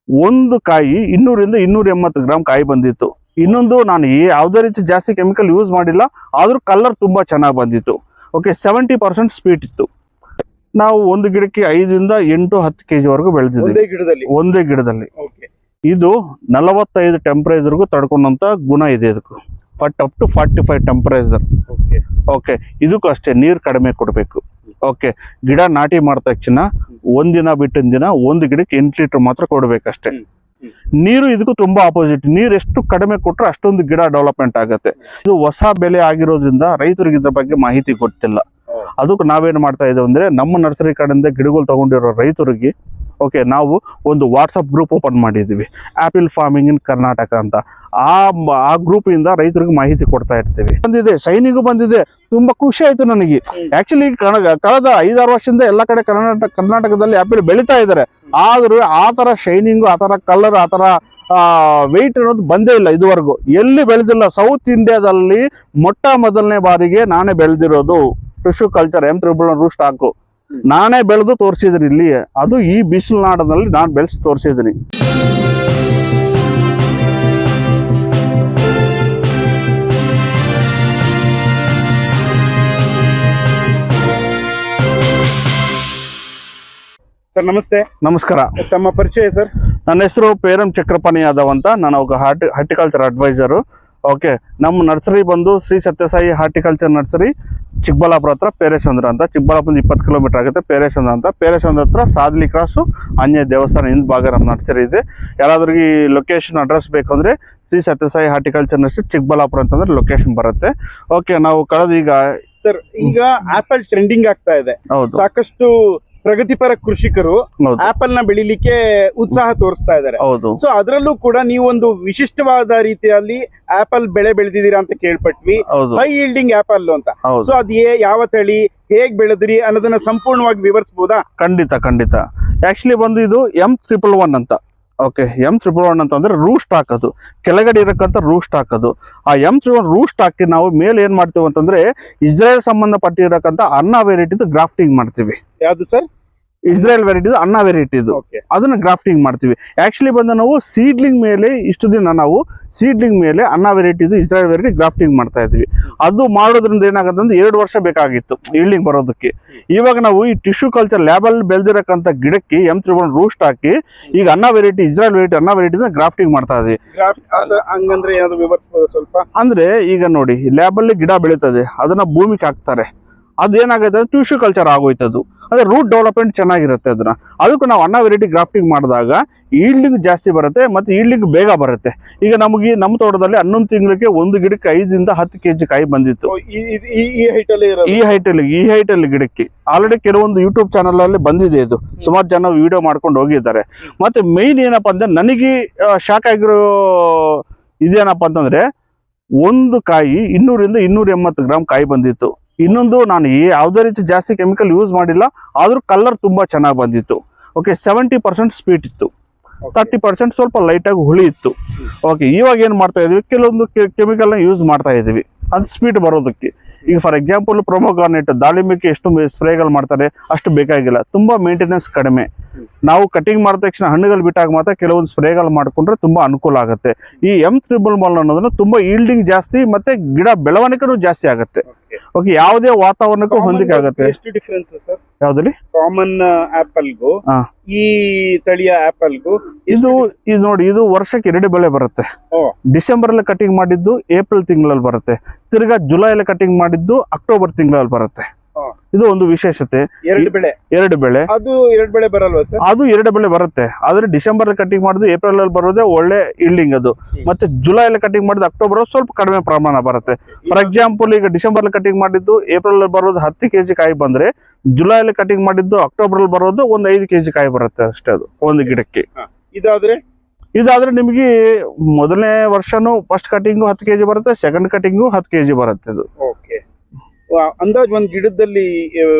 ಒಂದು ಕಾಯಿ 200 ರಿಂದ 280 ಗ್ರಾಮ್ ಕಾಯಿ ಬಂದಿತ್ತು. ಇನ್ನೊಂದು ನಾನು ಯಾವುದೇ ರೀತಿ ಜಾಸ್ತಿ ಕೆಮಿಕಲ್ ಯೂಸ್ ಮಾಡಿಲ್ಲ, ಆದ್ರೂ ಕಲರ್ ತುಂಬಾ ಚೆನ್ನಾಗಿ ಬಂದಿತ್ತು. ಓಕೆ, 70% ಸ್ವೀಟ್ ಇತ್ತು. ನಾವು ಒಂದು ಗಿಡಕ್ಕೆ 5 ರಿಂದ 8-10 kg ವರೆಗೂ ಬೆಳೆದಿದ್ದೀವಿ ಒಂದೇ ಗಿಡದಲ್ಲಿ. ಇದು 45 ಟೆಂಪರೇಚರ್ಗೂ ತಡ್ಕೊಂಡಂತ ಗುಣ ಇದೆ ಇದಕ್ಕೂ. Up to 45 temperature. ಓಕೆ, ಇದಕ್ಕೂ ಅಷ್ಟೇ ನೀರು ಕಡಿಮೆ ಕೊಡಬೇಕು. ಓಕೆ, ಗಿಡ ನಾಟಿ ಮಾಡಿದ ತಕ್ಷಣ ಒಂದಿನ ಬಿಟ್ಟಿನ ದಿನ ಒಂದು ಗಿಡಕ್ಕೆ 8 ಲೀಟರ್ ಮಾತ್ರ ಕೊಡಬೇಕಷ್ಟೇ. ನೀರು ಇದಕ್ಕೂ ತುಂಬಾ ಆಪೋಸಿಟ್. ನೀರು ಎಷ್ಟು ಕಡಿಮೆ ಕೊಟ್ಟರೆ ಅಷ್ಟೊಂದು ಗಿಡ ಡೆವಲಪ್ಮೆಂಟ್ ಆಗುತ್ತೆ. ಇದು ಹೊಸ ಬೆಲೆ ಆಗಿರೋದ್ರಿಂದ ರೈತರಿಗೆ ಇದ್ರ ಬಗ್ಗೆ ಮಾಹಿತಿ ಗೊತ್ತಿಲ್ಲ. ಅದಕ್ಕೆ ನಾವೇನು ಮಾಡ್ತಾ ಇದ್ದೇವೆ ಅಂದ್ರೆ, ನಮ್ಮ ನರ್ಸರಿ ಕಡೆಯಿಂದ ಗಿಡಗಳು ತಗೊಂಡಿರೋ ರೈತರಿಗೆ ಓಕೆ ನಾವು ಒಂದು ವಾಟ್ಸಪ್ ಗ್ರೂಪ್ ಓಪನ್ ಮಾಡಿದ್ದೀವಿ, ಆಪಲ್ ಫಾರ್ಮಿಂಗ್ ಇನ್ ಕರ್ನಾಟಕ ಅಂತ. ಆ ಗ್ರೂಪ್ ಇಂದ ರೈತರಿಗೆ ಮಾಹಿತಿ ಕೊಡ್ತಾ ಇರ್ತೀವಿ. ಬಂದಿದೆ, ಶೈನಿಂಗು ಬಂದಿದೆ. ತುಂಬಾ ಖುಷಿ ಆಯ್ತು ನನಗೆ. ಆಕ್ಚುಲಿ ಕಳೆದ 5-6 ವರ್ಷದಿಂದ ಎಲ್ಲ ಕಡೆ ಕರ್ನಾಟಕದಲ್ಲಿ ಆಪಲ್ ಬೆಳೀತಾ ಇದ್ದಾರೆ. ಆದ್ರೂ ಆ ತರ ಶೈನಿಂಗು, ಆ ತರ ಕಲರ್, ಆ ತರ ವೆಯ್ಟ್ ಅನ್ನೋದು ಬಂದೇ ಇಲ್ಲ ಇದುವರೆಗೂ. ಎಲ್ಲಿ ಬೆಳೆದಿಲ್ಲ. ಸೌತ್ ಇಂಡಿಯಾದಲ್ಲಿ ಮೊದಲನೇ ಬಾರಿಗೆ ನಾನೇ ಬೆಳೆದಿರೋದು ಟಿಶ್ಯೂ ಕಲ್ಚರ್ M311 ಸ್ಟಾಕು. ನಾನೇ ಬೆಳೆದು ತೋರಿಸಿದ್ದೀನಿ ಇಲ್ಲಿ. ಅದು ಈ ಬಿಸಿಲು ನಾಡದಲ್ಲಿ ನಾನು ಬೆಳೆಸಿ ತೋರಿಸಿದ್ದೀನಿ. ಸರ್ ನಮಸ್ತೆ. ನಮಸ್ಕಾರ. ತಮ್ಮ ಪರಿಚಯ ಸರ್? ನನ್ನ ಹೆಸರು ಪೇರಂ ಚಕ್ರಪಾಣಿ ಯಾದವ್ ಅಂತ. ನಾನು ಒಬ್ಬ ಹಾರ್ಟಿಕಲ್ಚರ್ ಅಡ್ವೈಸರು. ಓಕೆ, ನಮ್ಮ ನರ್ಸರಿ ಬಂದು ಶ್ರೀ ಸತ್ಯಸಾಯಿ ಹಾರ್ಟಿಕಲ್ಚರ್ ನರ್ಸರಿ, ಚಿಕ್ಕಬಳ್ಳಾಪುರ ಹತ್ರ ಪೇರೇಸಂದ್ರ ಅಂತ. ಚಿಕ್ಕಬಳ್ಳಾಪುರ 20 ಕಿಲೋಮೀಟರ್ ಆಗುತ್ತೆ ಪೇರೇಸಂದ್ರ ಅಂತ. ಪೇರೇಸಂದ್ರ ಹತ್ರ ಸಾದ್ಲಿ ಕ್ರಾಸು ಆಂಜನೇಯ ದೇವಸ್ಥಾನ ಹಿಂದ್ ಭಾಗ ನಮ್ಮ ನರ್ಸರಿ ಇದೆ. ಯಾರಾದ್ರೂ ಈ ಲೊಕೇಶನ್ ಅಡ್ರೆಸ್ ಬೇಕಂದ್ರೆ ಶ್ರೀ ಸತ್ಯಸಾಯಿ ಹಾರ್ಟಿಕಲ್ಚರ್ ನರ್ಸರಿ ಚಿಕ್ಕಬಳ್ಳಾಪುರ ಅಂತಂದ್ರೆ ಲೊಕೇಶನ್ ಬರುತ್ತೆ. ಓಕೆ, ನಾವು ಕಳೆದ ಸರ್ ಈಗ ಆಪಲ್ ಟ್ರೆಂಡಿಂಗ್ ಆಗ್ತಾ ಇದೆ. ಹೌದು, ಸಾಕಷ್ಟು ಪ್ರಗತಿಪರ ಕೃಷಿಕರು ಆಪಲ್ ನ ಬೆಳಿಲಿಕ್ಕೆ ಉತ್ಸಾಹ ತೋರಿಸ್ತಾ ಇದ್ದಾರೆ. ಸೊ ಅದರಲ್ಲೂ ಕೂಡ ನೀವು ಒಂದು ವಿಶಿಷ್ಟವಾದ ರೀತಿಯಲ್ಲಿ ಆಪಲ್ ಬೆಳೆ ಬೆಳೆದಿದ್ದೀರಾ ಅಂತ ಕೇಳ್ಪಟ್ವಿ. ಹೈ ಯೀಲ್ಡಿಂಗ್ ಆಪಲ್ ಅಂತ. ಸೊ ಅದ್ ಯಾವ ತಳಿ, ಹೇಗ್ ಬೆಳೆದ್ರಿ ಅನ್ನೋದನ್ನ ಸಂಪೂರ್ಣವಾಗಿ ವಿವರಿಸಬಹುದಾ? ಖಂಡಿತ. ಆಕ್ಚುಲಿ ಬಂದು ಇದು M311 ಅಂತ. ಓಕೆ, M311 ಅಂತಂದ್ರೆ ರೂಸ್ಟ್ ಹಾಕೋದು, ಕೆಳಗಡೆ ಇರಕ್ಕಂತ ರೂಸ್ಟ್ ಹಾಕೋದು. ಆ M311 ರೂಸ್ಟ್ ಹಾಕಿ ನಾವು ಮೇಲೆ ಏನ್ ಮಾಡ್ತೀವಿ ಅಂತಂದ್ರೆ, ಇಸ್ರೇಲ್ ಸಂಬಂಧಪಟ್ಟಿರಕ್ಕಂತ ಅನ್ನ ವೆರೈಟಿದು ಗ್ರಾಫ್ಟಿಂಗ್ ಮಾಡ್ತೀವಿ. ಯಾವ್ದು ಸರ್? ಇಸ್ರೇಲ್ ವೆರೈಟಿದು ಅನ್ನ ವೆರೈಟಿದು, ಅದನ್ನ ಗ್ರಾಫ್ಟಿಂಗ್ ಮಾಡ್ತೀವಿ. ಆಕ್ಚುಲಿ ಬಂದು ನಾವು ಸೀಡ್ಲಿಂಗ್ ಮೇಲೆ ಇಷ್ಟು ದಿನ ನಾವು ಸೀಡ್ಲಿಂಗ್ ಮೇಲೆ ಅನ್ನ ವೆರೈಟಿದು ಇಸ್ರೇಲ್ ವೆರೈಟಿ ಗ್ರಾಫ್ಟಿಂಗ್ ಮಾಡ್ತಾ ಇದ್ವಿ. ಅದು ಮಾಡೋದ್ರಿಂದ ಏನಾಗುತ್ತೆ ಅಂದ್ರೆ 2 ವರ್ಷ ಬೇಕಾಗಿತ್ತು ಈಲ್ಡಿಂಗ್ ಬರೋದಕ್ಕೆ. ಇವಾಗ ನಾವು ಈ ಟಿಶ್ಯೂ ಕಲ್ಚರ್ ಲ್ಯಾಬಲ್ಲಿ ಬೆಳೆದಿರಕ್ಕಂತ ಗಿಡಕ್ಕೆ M311 ರೂಸ್ಟ್ ಹಾಕಿ ಈಗ ಅನ್ನ ವೆರೈಟಿ, ಇಸ್ರೇಲ್ ವೆರೈಟಿ ಅನ್ನ ವೆರೈಟಿನ ಗ್ರಾಫ್ಟಿಂಗ್ ಮಾಡ್ತಾ ಇದ್ವಿ. ಹಂಗಂದ್ರೆ ಏನಾದ್ರು ವಿವರಿಸಬಹುದು ಸ್ವಲ್ಪ? ಅಂದ್ರೆ ಈಗ ನೋಡಿ, ಲ್ಯಾಬಲ್ಲಿ ಗಿಡ ಬೆಳೀತದೆ, ಅದನ್ನ ಭೂಮಿಗೆ ಹಾಕ್ತಾರೆ. ಅದೇನಾಗುತ್ತೆ ಅಂದ್ರೆ ಟಿಶ್ಯೂ ಕಲ್ಚರ್ ಆಗೋಯ್ತದು. ಅಂದ್ರೆ ರೂಟ್ ಡೆವಲಪ್ಮೆಂಟ್ ಚೆನ್ನಾಗಿರುತ್ತೆ. ಅದಕ್ಕೂ ನಾವು ಅನ್ನ ವೆರೈಟಿ ಗ್ರಾಫ್ಟಿಂಗ್ ಮಾಡಿದಾಗ ಈಲ್ಡಿಂಗ್ ಜಾಸ್ತಿ ಬರುತ್ತೆ, ಮತ್ತೆ ಈಲ್ಡಿಂಗ್ ಬೇಗ ಬರುತ್ತೆ. ಈಗ ನಮಗೆ ನಮ್ಮ ತೋಟದಲ್ಲಿ 11 ತಿಂಗಳಿಗೆ ಒಂದು ಗಿಡಕ್ಕೆ 5 ರಿಂದ 10 kg ಕಾಯಿ ಬಂದಿತ್ತು. ಈ ಹೈಟಲ್ಲಿ ಗಿಡಕ್ಕೆ ಆಲ್ರೆಡಿ ಕೆಲವೊಂದು ಯೂಟ್ಯೂಬ್ ಚಾನಲ್ ಅಲ್ಲಿ ಬಂದಿದೆ. ಇದು ಸುಮಾರು ಜನ ವಿಡಿಯೋ ಮಾಡ್ಕೊಂಡು ಹೋಗಿದ್ದಾರೆ. ಮತ್ತೆ ಮೈನ್ ಏನಪ್ಪಾ ಅಂದ್ರೆ, ನನಗೆ ಶಾಕ್ ಆಗಿರೋ ಇದೇನಪ್ಪಾ ಅಂತಂದ್ರೆ, ಒಂದು ಕಾಯಿ 200 ರಿಂದ 280 ಗ್ರಾಮ್ ಕಾಯಿ ಬಂದಿತ್ತು. ಇನ್ನೊಂದು ನಾನು ಯಾವುದೇ ರೀತಿ ಜಾಸ್ತಿ ಕೆಮಿಕಲ್ ಯೂಸ್ ಮಾಡಿಲ್ಲ, ಆದ್ರೂ ಕಲರ್ ತುಂಬಾ ಚೆನ್ನಾಗಿ ಬಂದಿತ್ತು. ಓಕೆ, 70% ಸ್ವೀಟ್ ಇತ್ತು, 30% ಸ್ವಲ್ಪ ಲೈಟ್ ಆಗಿ ಹುಳಿ ಇತ್ತು. ಓಕೆ, ಇವಾಗ ಏನ್ ಮಾಡ್ತಾ ಇದೀವಿ, ಕೆಲವೊಂದು ಕೆಮಿಕಲ್ ನ ಯೂಸ್ ಮಾಡ್ತಾ ಇದೀವಿ ಅದು ಸ್ವೀಟ್ ಬರೋದಕ್ಕೆ. ಈಗ ಫಾರ್ ಎಕ್ಸಾಂಪಲ್ ಪ್ರೊಮೋಗಾರ್ನೆಟ್, ದಾಳಿಂಬೆಗೆ ಎಷ್ಟು ಸ್ಪ್ರೇಗಳು ಮಾಡ್ತಾರೆ ಅಷ್ಟು ಬೇಕಾಗಿಲ್ಲ, ತುಂಬಾ ಮೇಂಟೆನೆನ್ಸ್ ಕಡಿಮೆ. ನಾವು ಕಟಿಂಗ್ ಮಾಡಿದ ತಕ್ಷಣ ಹಣ್ಣುಗಳು ಬಿಟ್ಟಾಗ ಮಾತ್ರ ಕೆಲವೊಂದು ಸ್ಪ್ರೇಗಳು ಮಾಡ್ಕೊಂಡ್ರೆ ತುಂಬಾ ಅನುಕೂಲ ಆಗುತ್ತೆ. ಈ M311 ಅನ್ನೋದನ್ನ ತುಂಬಾ ಈಲ್ಡಿಂಗ್ ಜಾಸ್ತಿ, ಮತ್ತೆ ಗಿಡ ಬೆಳವಣಿಗೆನೂ ಜಾಸ್ತಿ ಆಗುತ್ತೆ. ಓಕೆ, ಯಾವುದೇ ವಾತಾವರಣಕ್ಕೂ ಹೊಂದಿಕೆ ಆಗುತ್ತೆ. ಎಷ್ಟು ಡಿಫರೆನ್ಸ್ ಸರ್ ಯಾವ್ದಲ್ಲಿ? ಕಾಮನ್ ಆಪಲ್ಗೂ ಈ ತಳಿಯ ಆಪಲ್ಗೂ ಇದು ನೋಡಿ, ಇದು ವರ್ಷಕ್ಕೆ 2 ಬೆಳೆ ಬರುತ್ತೆ. ಡಿಸೆಂಬರ್ ಅಲ್ಲಿ ಕಟಿಂಗ್ ಮಾಡಿದ್ದು ಏಪ್ರಿಲ್ ತಿಂಗಳಲ್ಲಿ ಬರುತ್ತೆ. ತಿರ್ಗಾ ಜುಲೈ ಅಲ್ಲಿ ಕಟಿಂಗ್ ಮಾಡಿದ್ದು ಅಕ್ಟೋಬರ್ ತಿಂಗಳಲ್ಲಿ ಬರುತ್ತೆ. ಇದು ಒಂದು ವಿಶೇಷತೆ. 2 ಬೆಳೆ. ಅದು 2 ಬೆಳೆ ಬರಲ್ವಾ ಸರ್? ಅದು 2 ಬೆಳೆ ಬರುತ್ತೆ. ಆದ್ರೆ ಡಿಸೆಂಬರ್ ಅಲ್ಲಿ ಕಟಿಂಗ್ ಮಾಡಿದ್ದು ಏಪ್ರಿಲ್ ಅಲ್ಲಿ ಬರೋದೇ ಒಳ್ಳೆ ಈಲ್ಡಿಂಗ್ ಅದು. ಮತ್ತೆ ಜುಲೈ ಅಲ್ಲಿ ಕಟಿಂಗ್ ಮಾಡಿದ್ದು ಅಕ್ಟೋಬರ್ ಸ್ವಲ್ಪ ಕಡಿಮೆ ಪ್ರಮಾಣ ಬರುತ್ತೆ. ಫಾರ್ ಎಕ್ಸಾಂಪಲ್, ಈಗ ಡಿಸೆಂಬರ್ ಅಲ್ಲಿ ಕಟಿಂಗ್ ಮಾಡಿದ್ದು ಏಪ್ರಿಲ್ ಅಲ್ಲಿ ಬರೋದು 10 kg ಕಾಯಿ ಬಂದ್ರೆ, ಜುಲೈ ಅಲ್ಲಿ ಕಟಿಂಗ್ ಮಾಡಿದ್ದು ಅಕ್ಟೋಬರ್ ಅಲ್ಲಿ ಬರೋದು ಒಂದು 5 kg ಕಾಯಿ ಬರುತ್ತೆ ಅಷ್ಟೇ. ಅದು ಒಂದು ಗಿಡಕ್ಕೆ. ಇದಾದ್ರೆ ನಿಮಗೆ ಮೊದಲನೇ ವರ್ಷನೂ ಫಸ್ಟ್ ಕಟಿಂಗು 10 kg ಬರುತ್ತೆ, ಸೆಕೆಂಡ್ ಕಟಿಂಗು 10 kg ಬರುತ್ತೆ. ಇದು ಅಂದಾಜ್ ಒಂದ್ ಗಿಡದಲ್ಲಿ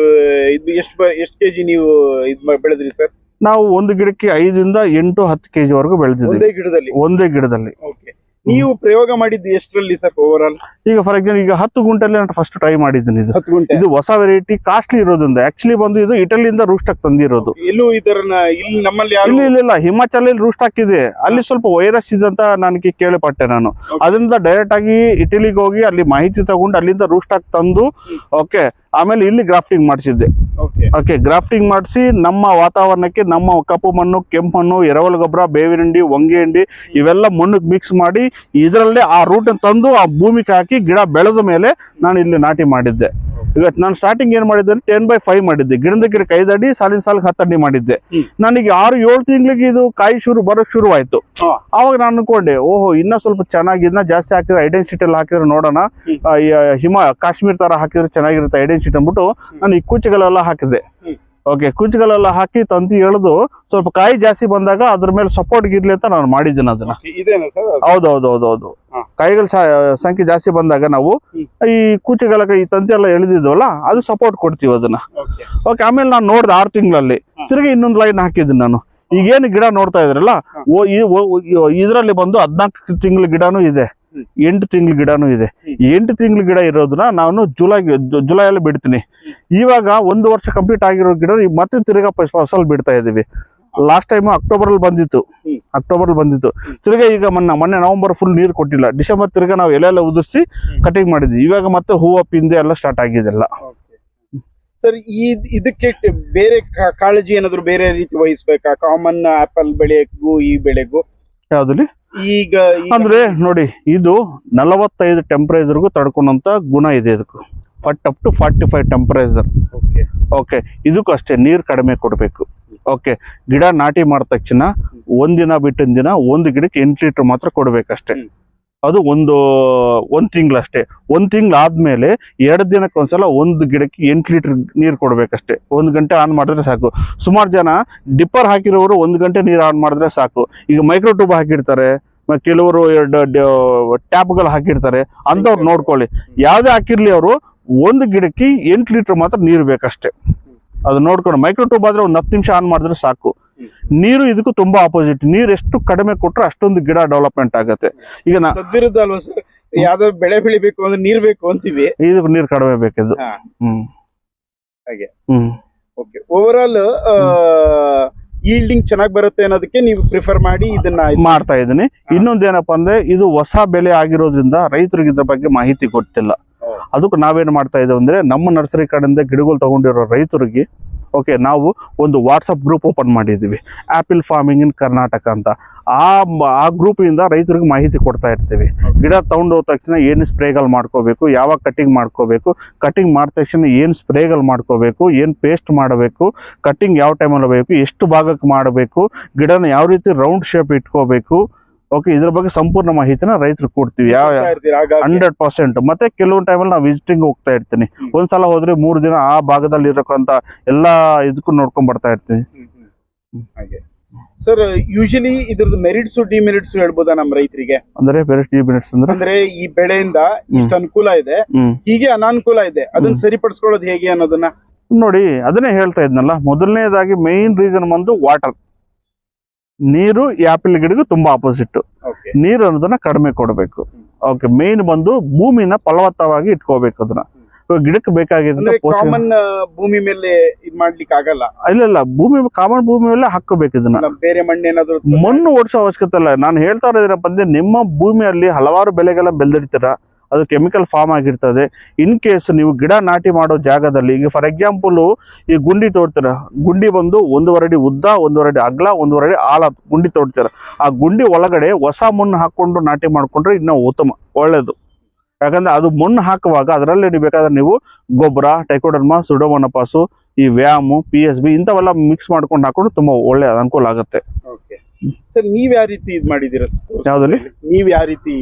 ಇದು ಎಷ್ಟು ಕೆಜಿ ನೀವು ಬೆಳೆದ್ರಿ ಸರ್? ನಾವು ಒಂದು ಗಿಡಕ್ಕೆ 5 ರಿಂದ 8-10 kg ವರೆಗೂ ಬೆಳೆದಿದ್ದೀವಿ ಒಂದೇ ಗಿಡದಲ್ಲಿ. ನೀವು ಪ್ರಯೋಗ ಮಾಡಿದ್ದು ಎಷ್ಟರಲ್ಲಿ ಸರ್ ಓವರ್ ಆಲ್? ಈಗ ಫಾರ್ ಎಕ್ಸಾಂಪಲ್ ಈಗ 10 ಗುಂಟಲ್ಲಿ ನಾನು ಫಸ್ಟ್ ಟ್ರೈ ಮಾಡಿದ್ದೀನಿ. ಇದು 10 ಗುಂಟೆ ಇದು ಹೊಸ ವೆರೈಟಿ, ಕಾಸ್ಟ್ಲಿ ಇರೋದ್ರಿಂದ ಆಕ್ಚುಲಿ ಬಂದು ಇದು ಇಟಲಿಯಿಂದ ರೂಸ್ಟ್ ಆಗಿ ತಂದಿರೋದು. ಎಲ್ಲೂ ಇದನ್ನ ಇಲ್ಲಿ ನಮ್ಮಲ್ಲಿ ಯಾರು ಇಲ್ಲ ಹಿಮಾಚಲ ರೂಸ್ಟ್ ಹಾಕಿದೆ. ಅಲ್ಲಿ ಸ್ವಲ್ಪ ವೈರಸ್ ಇದೆ ಅಂತ ನನಗೆ ಕೇಳಪಟ್ಟೆ ನಾನು. ಅದರಿಂದ ಡೈರೆಕ್ಟ್ ಆಗಿ ಇಟಲಿಗೆ ಹೋಗಿ ಅಲ್ಲಿ ಮಾಹಿತಿ ತಗೊಂಡು ಅಲ್ಲಿಂದ ರೂಸ್ಟ್ ಆಗಿ ತಂದು ಓಕೆ ಆಮೇಲೆ ಇಲ್ಲಿ ಗ್ರಾಫ್ಟಿಂಗ್ ಮಾಡಿಸಿದ್ದೆ. ಓಕೆ ಗ್ರಾಫ್ಟಿಂಗ್ ಮಾಡಿಸಿ ನಮ್ಮ ವಾತಾವರಣಕ್ಕೆ ನಮ್ಮ ಕಪ್ಪು ಮಣ್ಣು, ಕೆಂಪು ಮಣ್ಣು, ಎರೆಹುಳ ಗೊಬ್ಬರ, ಬೇವಿನ ಹಿಂಡಿ, ಹೊಂಗೆ ಹಿಂಡಿ ಇವೆಲ್ಲ ಮಣ್ಣಿಗೆ ಮಿಕ್ಸ್ ಮಾಡಿ ಇದರಲ್ಲೇ ಆ ರೂಟ್ ತಂದು ಆ ಭೂಮಿಗೆ ಹಾಕಿ ಗಿಡ ಬೆಳೆದ ಮೇಲೆ ನಾನು ಇಲ್ಲಿ ನಾಟಿ ಮಾಡಿದ್ದೆ. ಇವತ್ತು ನಾನು ಸ್ಟಾರ್ಟಿಂಗ್ ಏನ್ ಮಾಡಿದ್ದೆ 10x5 ಮಾಡಿದ್ದೆ. ಗಿಡದ ಗಿಡಕ್ಕೆ 5 ಅಡಿ, ಸಾಲಿನ ಸಾಲಿಗೆ 10 ಅಡಿ ಮಾಡಿದ್ದೆ. ನನಗೆ 6-7 ತಿಂಗಳಿಗೆ ಇದು ಕಾಯಿ ಬರೋಕ್ ಶುರು ಆಯ್ತು. ಅವಾಗ ನಾನು ಅನ್ಕೊಂಡೆ ಓಹೋ ಇನ್ನ ಸ್ವಲ್ಪ ಚೆನ್ನಾಗಿ ಇನ್ನ ಜಾಸ್ತಿ ಹಾಕಿದ್ರೆ ಐಡೆನ್ಸಿಟಿ ಎಲ್ಲ ಹಾಕಿದ್ರೆ ನೋಡೋಣ, ಕಾಶ್ಮೀರ್ ತರ ಹಾಕಿದ್ರೆ ಚೆನ್ನಾಗಿರುತ್ತೆ ಐಡೆನ್ಸಿಟಿ ಅಂದ್ಬಿಟ್ಟು ನಾನು ಈ ಕುಚ್ಚುಗಳೆಲ್ಲ ಹಾಕಿದೆ. ಓಕೆ ಕುಚ್ಚುಗಳೆಲ್ಲ ಹಾಕಿ ತಂತಿ ಎಳೆದು ಸ್ವಲ್ಪ ಕಾಯಿ ಜಾಸ್ತಿ ಬಂದಾಗ ಅದ್ರ ಮೇಲೆ ಸಪೋರ್ಟ್ ಗಿರ್ಲಿ ಅಂತ ನಾನು ಮಾಡಿದ್ದೀನಿ ಅದನ್ನ. ಹೌದೌದು ಕಾಯಿಗಳ ಸಂಖ್ಯೆ ಜಾಸ್ತಿ ಬಂದಾಗ ನಾವು ಈ ಕೂಚೆಗಳ ಈ ತಂತಿ ಎಲ್ಲ ಎಳೆದಿದ್ವಲ್ಲ ಅದು ಸಪೋರ್ಟ್ ಕೊಡ್ತೀವಿ ಅದನ್ನ. ಓಕೆ ಆಮೇಲೆ ನಾನು ನೋಡ್ದೆ 6 ತಿಂಗಳಲ್ಲಿ ತಿರ್ಗಿ ಇನ್ನೊಂದು ಲೈನ್ ಹಾಕಿದ್ದೀನಿ ನಾನು. ಈಗೇನು ಗಿಡ ನೋಡ್ತಾ ಇದ್ರಲ್ಲ ಇದರಲ್ಲಿ ಬಂದು 14 ತಿಂಗಳ ಗಿಡನೂ ಇದೆ, 8 ತಿಂಗಳ ಗಿಡನೂ ಇದೆ. 8 ತಿಂಗಳ ಗಿಡ ಇರೋದನ್ನ ನಾನು ಜುಲೈಯಲ್ಲಿ ಬಿಡ್ತೀನಿ. ಇವಾಗ 1 ವರ್ಷ ಕಂಪ್ಲೀಟ್ ಆಗಿರೋ ಗಿಡ ಮತ್ತೆ ತಿರ್ಗಾ ಫಸಲ್ ಬಿಡ್ತಾ ಇದೀವಿ. ಲಾಸ್ಟ್ ಟೈಮ್ ಅಕ್ಟೋಬರ್ ಬಂದಿತ್ತು. ತಿರ್ಗಾ ಈಗ ಮೊನ್ನೆ ನವೆಂಬರ್ ಫುಲ್ ನೀರು ಕೊಟ್ಟಿಲ್ಲ. ಡಿಸೆಂಬರ್ ತಿರ್ಗಾ ನಾವು ಎಲೆ ಉದುರಿಸಿ ಕಟಿಂಗ್ ಮಾಡಿದ್ವಿ. ಇವಾಗ ಮತ್ತೆ ಹೂವು ಪಿಂದೆ ಎಲ್ಲ ಸ್ಟಾರ್ಟ್ ಆಗಿದೆಲ್ಲ. ಸರ್ ಇದಕ್ಕೆ ಬೇರೆ ಕಾಳಜಿ ಏನಾದ್ರು ಬೇರೆ ರೀತಿ ವಹಿಸ್ಬೇಕಾ? ಕಾಮನ್ ಆಪಲ್ ಬೆಳೆಗೂ ಈ ಬೆಳೆಗೂ ಯಾವ್ದಲ್ಲಿ ಈಗ ಅಂದ್ರೆ ನೋಡಿ ಇದು 45 ಟೆಂಪರೇಚರ್ಗೂ ತಡ್ಕೊಂಡಂತ ಗುಣ ಇದೆ ಇದಕ್ಕೂ. Up to 45 temperature. ಓಕೆ ಇದಕ್ಕೂ ಅಷ್ಟೇ ನೀರು ಕಡಿಮೆ ಕೊಡಬೇಕು. ಓಕೆ ಗಿಡ ನಾಟಿ ಮಾಡಿದ ತಕ್ಷಣ ಒಂದಿನ ಬಿಟ್ಟಿನ ದಿನ ಒಂದು ಗಿಡಕ್ಕೆ 8 ಲೀಟರ್ ಮಾತ್ರ ಕೊಡ್ಬೇಕಷ್ಟೇ. ಅದು ಒಂದು ತಿಂಗಳಷ್ಟೇ. 1 ತಿಂಗಳು ಆದ್ಮೇಲೆ 2 ದಿನಕ್ಕೆ ಒಂದ್ಸಲ ಒಂದು ಗಿಡಕ್ಕೆ 8 ಲೀಟರ್ ನೀರು ಕೊಡ್ಬೇಕಷ್ಟೇ. 1 ಗಂಟೆ ಆನ್ ಮಾಡಿದ್ರೆ ಸಾಕು. ಸುಮಾರು ಜನ ಡಿಪ್ಪರ್ ಹಾಕಿರೋರು 1 ಗಂಟೆ ನೀರು ಆನ್ ಮಾಡಿದ್ರೆ ಸಾಕು. ಈಗ ಮೈಕ್ರೋ ಟ್ಯೂಬ್ ಹಾಕಿರ್ತಾರೆ, ಕೆಲವರು ಟ್ಯಾಪ್ಗಳು ಹಾಕಿರ್ತಾರೆ, ಅಂತವ್ರು ನೋಡ್ಕೊಳ್ಳಿ. ಯಾವ್ದೇ ಹಾಕಿರ್ಲಿ ಅವರು ಒಂದು ಗಿಡಕ್ಕೆ 8 ಲೀಟರ್ ಮಾತ್ರ ನೀರು ಬೇಕಷ್ಟೇ. ಅದು ನೋಡ್ಕೊಂಡು ಮೈಕ್ರೋ ಟ್ಯೂಬ್ ಆದ್ರೆ 10 ನಿಮಿಷ ಆನ್ ಮಾಡಿದ್ರೆ ಸಾಕು. ನೀರು ಇದಕ್ಕೂ ತುಂಬಾ ಆಪೋಸಿಟ್. ನೀರು ಎಷ್ಟು ಕಡಿಮೆ ಕೊಟ್ರೆ ಅಷ್ಟೊಂದು ಗಿಡ ಡೆವಲಪ್ಮೆಂಟ್ ಆಗುತ್ತೆ. ಈಗ ವಿರುದ್ಧ ಅಲ್ವಾ ಸರ್? ಯಾವ್ದಾದ್ರು ಬೆಳೆ ಬೆಳಿಬೇಕು ಅಂದ್ರೆ ನೀರ್ ಬೇಕು ಅಂತೀವಿ, ಇದಕ್ಕೂ ನೀರು ಕಡಿಮೆ ಬೇಕಿದ್ದು. ಹಾಗೆ ಓಕೆ ಓವರ್ ಆಲ್ ಈಲ್ಡಿಂಗ್ ಚೆನ್ನಾಗಿ ಬರುತ್ತೆ ಅನ್ನೋದಕ್ಕೆ ನೀವು ಪ್ರಿಫರ್ ಮಾಡಿ ಇದನ್ನ ಮಾಡ್ತಾ ಇದ್ದೀನಿ. ಇನ್ನೊಂದೇನಪ್ಪ ಅಂದ್ರೆ ಇದು ಹೊಸ ಬೆಲೆ ಆಗಿರೋದ್ರಿಂದ ರೈತರಿಗೆ ಇದ್ರ ಬಗ್ಗೆ ಮಾಹಿತಿ ಗೊತ್ತಿಲ್ಲ. ಅದಕ್ಕೆ ನಾವೇನು ಮಾಡ್ತಾ ಇದ್ದೇವೆ ಅಂದ್ರೆ ನಮ್ಮ ನರ್ಸರಿ ಕಡೆಯಿಂದ ಗಿಡಗಳು ತಗೊಂಡಿರೋ ರೈತರಿಗೆ ಓಕೆ ನಾವು ಒಂದು ವಾಟ್ಸಪ್ ಗ್ರೂಪ್ ಓಪನ್ ಮಾಡಿದ್ದೀವಿ, ಆಪಲ್ ಫಾರ್ಮಿಂಗ್ ಇನ್ ಕರ್ನಾಟಕ ಅಂತ. ಆ ಗ್ರೂಪಿಂದ ರೈತರಿಗೆ ಮಾಹಿತಿ ಕೊಡ್ತಾ ಇರ್ತೀವಿ. ಗಿಡ ತಗೊಂಡು ಹೋದ ತಕ್ಷಣ ಏನು ಸ್ಪ್ರೇಗಳು ಮಾಡ್ಕೋಬೇಕು, ಯಾವಾಗ ಕಟಿಂಗ್ ಮಾಡ್ಕೋಬೇಕು, ಕಟಿಂಗ್ ಮಾಡಿದ ತಕ್ಷಣ ಏನು ಸ್ಪ್ರೇಗಳು ಮಾಡ್ಕೋಬೇಕು, ಏನು ಪೇಸ್ಟ್ ಮಾಡಬೇಕು, ಕಟಿಂಗ್ ಯಾವ ಟೈಮಲ್ಲಿ ಬೇಕು, ಎಷ್ಟು ಭಾಗಕ್ಕೆ ಮಾಡಬೇಕು, ಗಿಡನ ಯಾವ ರೀತಿ ರೌಂಡ್ ಶೇಪ್ ಇಟ್ಕೋಬೇಕು. ಓಕೆ ಇದ್ರ ಬಗ್ಗೆ ಸಂಪೂರ್ಣ ಮಾಹಿತಿನ ರೈತರಿಗೆ ಕೊಡ್ತೀವಿ 100%. ಮತ್ತೆ ಕೆಲವೊಂದು ಟೈಮಲ್ಲಿ ನಾವು ವಿಸಿಟಿಂಗ್ ಹೋಗ್ತಾ ಇರ್ತೀನಿ. ಒಂದ್ಸಲ ಹೋದ್ರೆ 3 ದಿನ ಆ ಭಾಗದಲ್ಲಿ ಇರಕ್ಕಂತ ಎಲ್ಲಾ ಇದಕ್ಕೂ ನೋಡ್ಕೊಂಡ್ ಬರ್ತಾ ಇರ್ತೀನಿ. ಸರ್ ಯೂಶಲಿ ಇದ್ರದ್ದು ಮೆರಿಟ್ಸ್ ಡಿಮೆರಿಟ್ಸ್ ಹೇಳ್ಬೋದಾ ನಮ್ಮ ರೈತರಿಗೆ? ಅಂದ್ರೆ ಮೆರಿಟ್ಸ್ ಡಿಮೆರಿಟ್ಸ್ ಅಂದ್ರೆ ಈ ಬೆಳೆಯಿಂದ ಇಷ್ಟು ಅನುಕೂಲ ಇದೆ, ಹೀಗೆ ಅನಾನುಕೂಲ ಇದೆ, ಅದನ್ನ ಸರಿಪಡಿಸ್ಕೊಳ್ಳೋದು ಹೇಗೆ ಅನ್ನೋದನ್ನ ನೋಡಿ. ಅದನ್ನೇ ಹೇಳ್ತಾ ಇದ್ನಲ್ಲ, ಮೊದಲನೇದಾಗಿ ಮೇನ್ ರೀಸನ್ ಬಂದು ವಾಟರ್. ನೀರು ಈ ಆಪಲ್ ಗಿಡಗೂ ತುಂಬಾ ಆಪೋಸಿಟ್. ನೀರು ಅನ್ನೋದನ್ನ ಕಡಿಮೆ ಕೊಡಬೇಕು. ಓಕೆ ಮೇನ್ ಬಂದು ಭೂಮಿನ ಫಲವತ್ತವಾಗಿ ಇಟ್ಕೋಬೇಕು. ಅದನ್ನ ಗಿಡಕ್ಕೆ ಬೇಕಾಗಿರೋ ಭೂಮಿ ಮೇಲೆ ಇದ್ ಮಾಡ್ಲಿಕ್ಕೆ ಆಗಲ್ಲ. ಇಲ್ಲ ಕಾಮನ್ ಭೂಮಿ ಮೇಲೆ ಹಾಕೋಬೇಕು. ಇದನ್ನ ಬೇರೆ ಮಣ್ಣೇನಾದ್ರು ಮಣ್ಣು ಓಡಿಸೋ ಅವಶ್ಯಕತೆ ಇಲ್ಲ. ನಾನು ಹೇಳ್ತಾ ಇರೋದೇನಪ್ಪ ಅಂದ್ರೆ ನಿಮ್ಮ ಭೂಮಿಯಲ್ಲಿ ಹಲವಾರು ಬೆಳೆಗಳ ಬೆಳೆದಿರ್ತೀರ, ಅದು ಕೆಮಿಕಲ್ ಫಾರ್ಮ್ ಆಗಿರ್ತದೆ. ಇನ್ ಕೇಸ್ ನೀವು ಗಿಡ ನಾಟಿ ಮಾಡೋ ಜಾಗದಲ್ಲಿ ಈಗ ಫಾರ್ ಎಕ್ಸಾಂಪಲ್ ಈ ಗುಂಡಿ ತೋಡ್ತೀರ, ಗುಂಡಿ ಬಂದು 1.5 ಅಡಿ ಉದ್ದ, 1.5 ಅಡಿ ಅಗಲ, 1.5 ಅಡಿ ಆಳ ಗುಂಡಿ ತೋಡ್ತೀರ. ಆ ಗುಂಡಿ ಒಳಗಡೆ ಹೊಸ ಮಣ್ಣು ಹಾಕೊಂಡು ನಾಟಿ ಮಾಡ್ಕೊಂಡ್ರೆ ಇನ್ನೂ ಉತ್ತಮ, ಒಳ್ಳೇದು. ಯಾಕಂದ್ರೆ ಅದು ಮಣ್ಣು ಹಾಕುವಾಗ ಅದರಲ್ಲಿ ಬೇಕಾದ್ರೆ ನೀವು ಗೊಬ್ಬರ, ಟೈಕೋಡರ್ಮಾ, ಸುಡೋಮೋನಾಪಾಸು, ಈ ವ್ಯಾಮು, PSB ಇಂಥವೆಲ್ಲ ಮಿಕ್ಸ್ ಮಾಡ್ಕೊಂಡು ಹಾಕೊಂಡು ತುಂಬಾ ಒಳ್ಳೆ ಅನುಕೂಲ ಆಗುತ್ತೆ. ಸರ್ ನೀವ್ ಯಾವ ರೀತಿ ಇದ್ ಮಾಡಿದೀರ? ಯಾವ್ದಲ್ಲಿ ನೀವ್ ಯಾವ ರೀತಿ?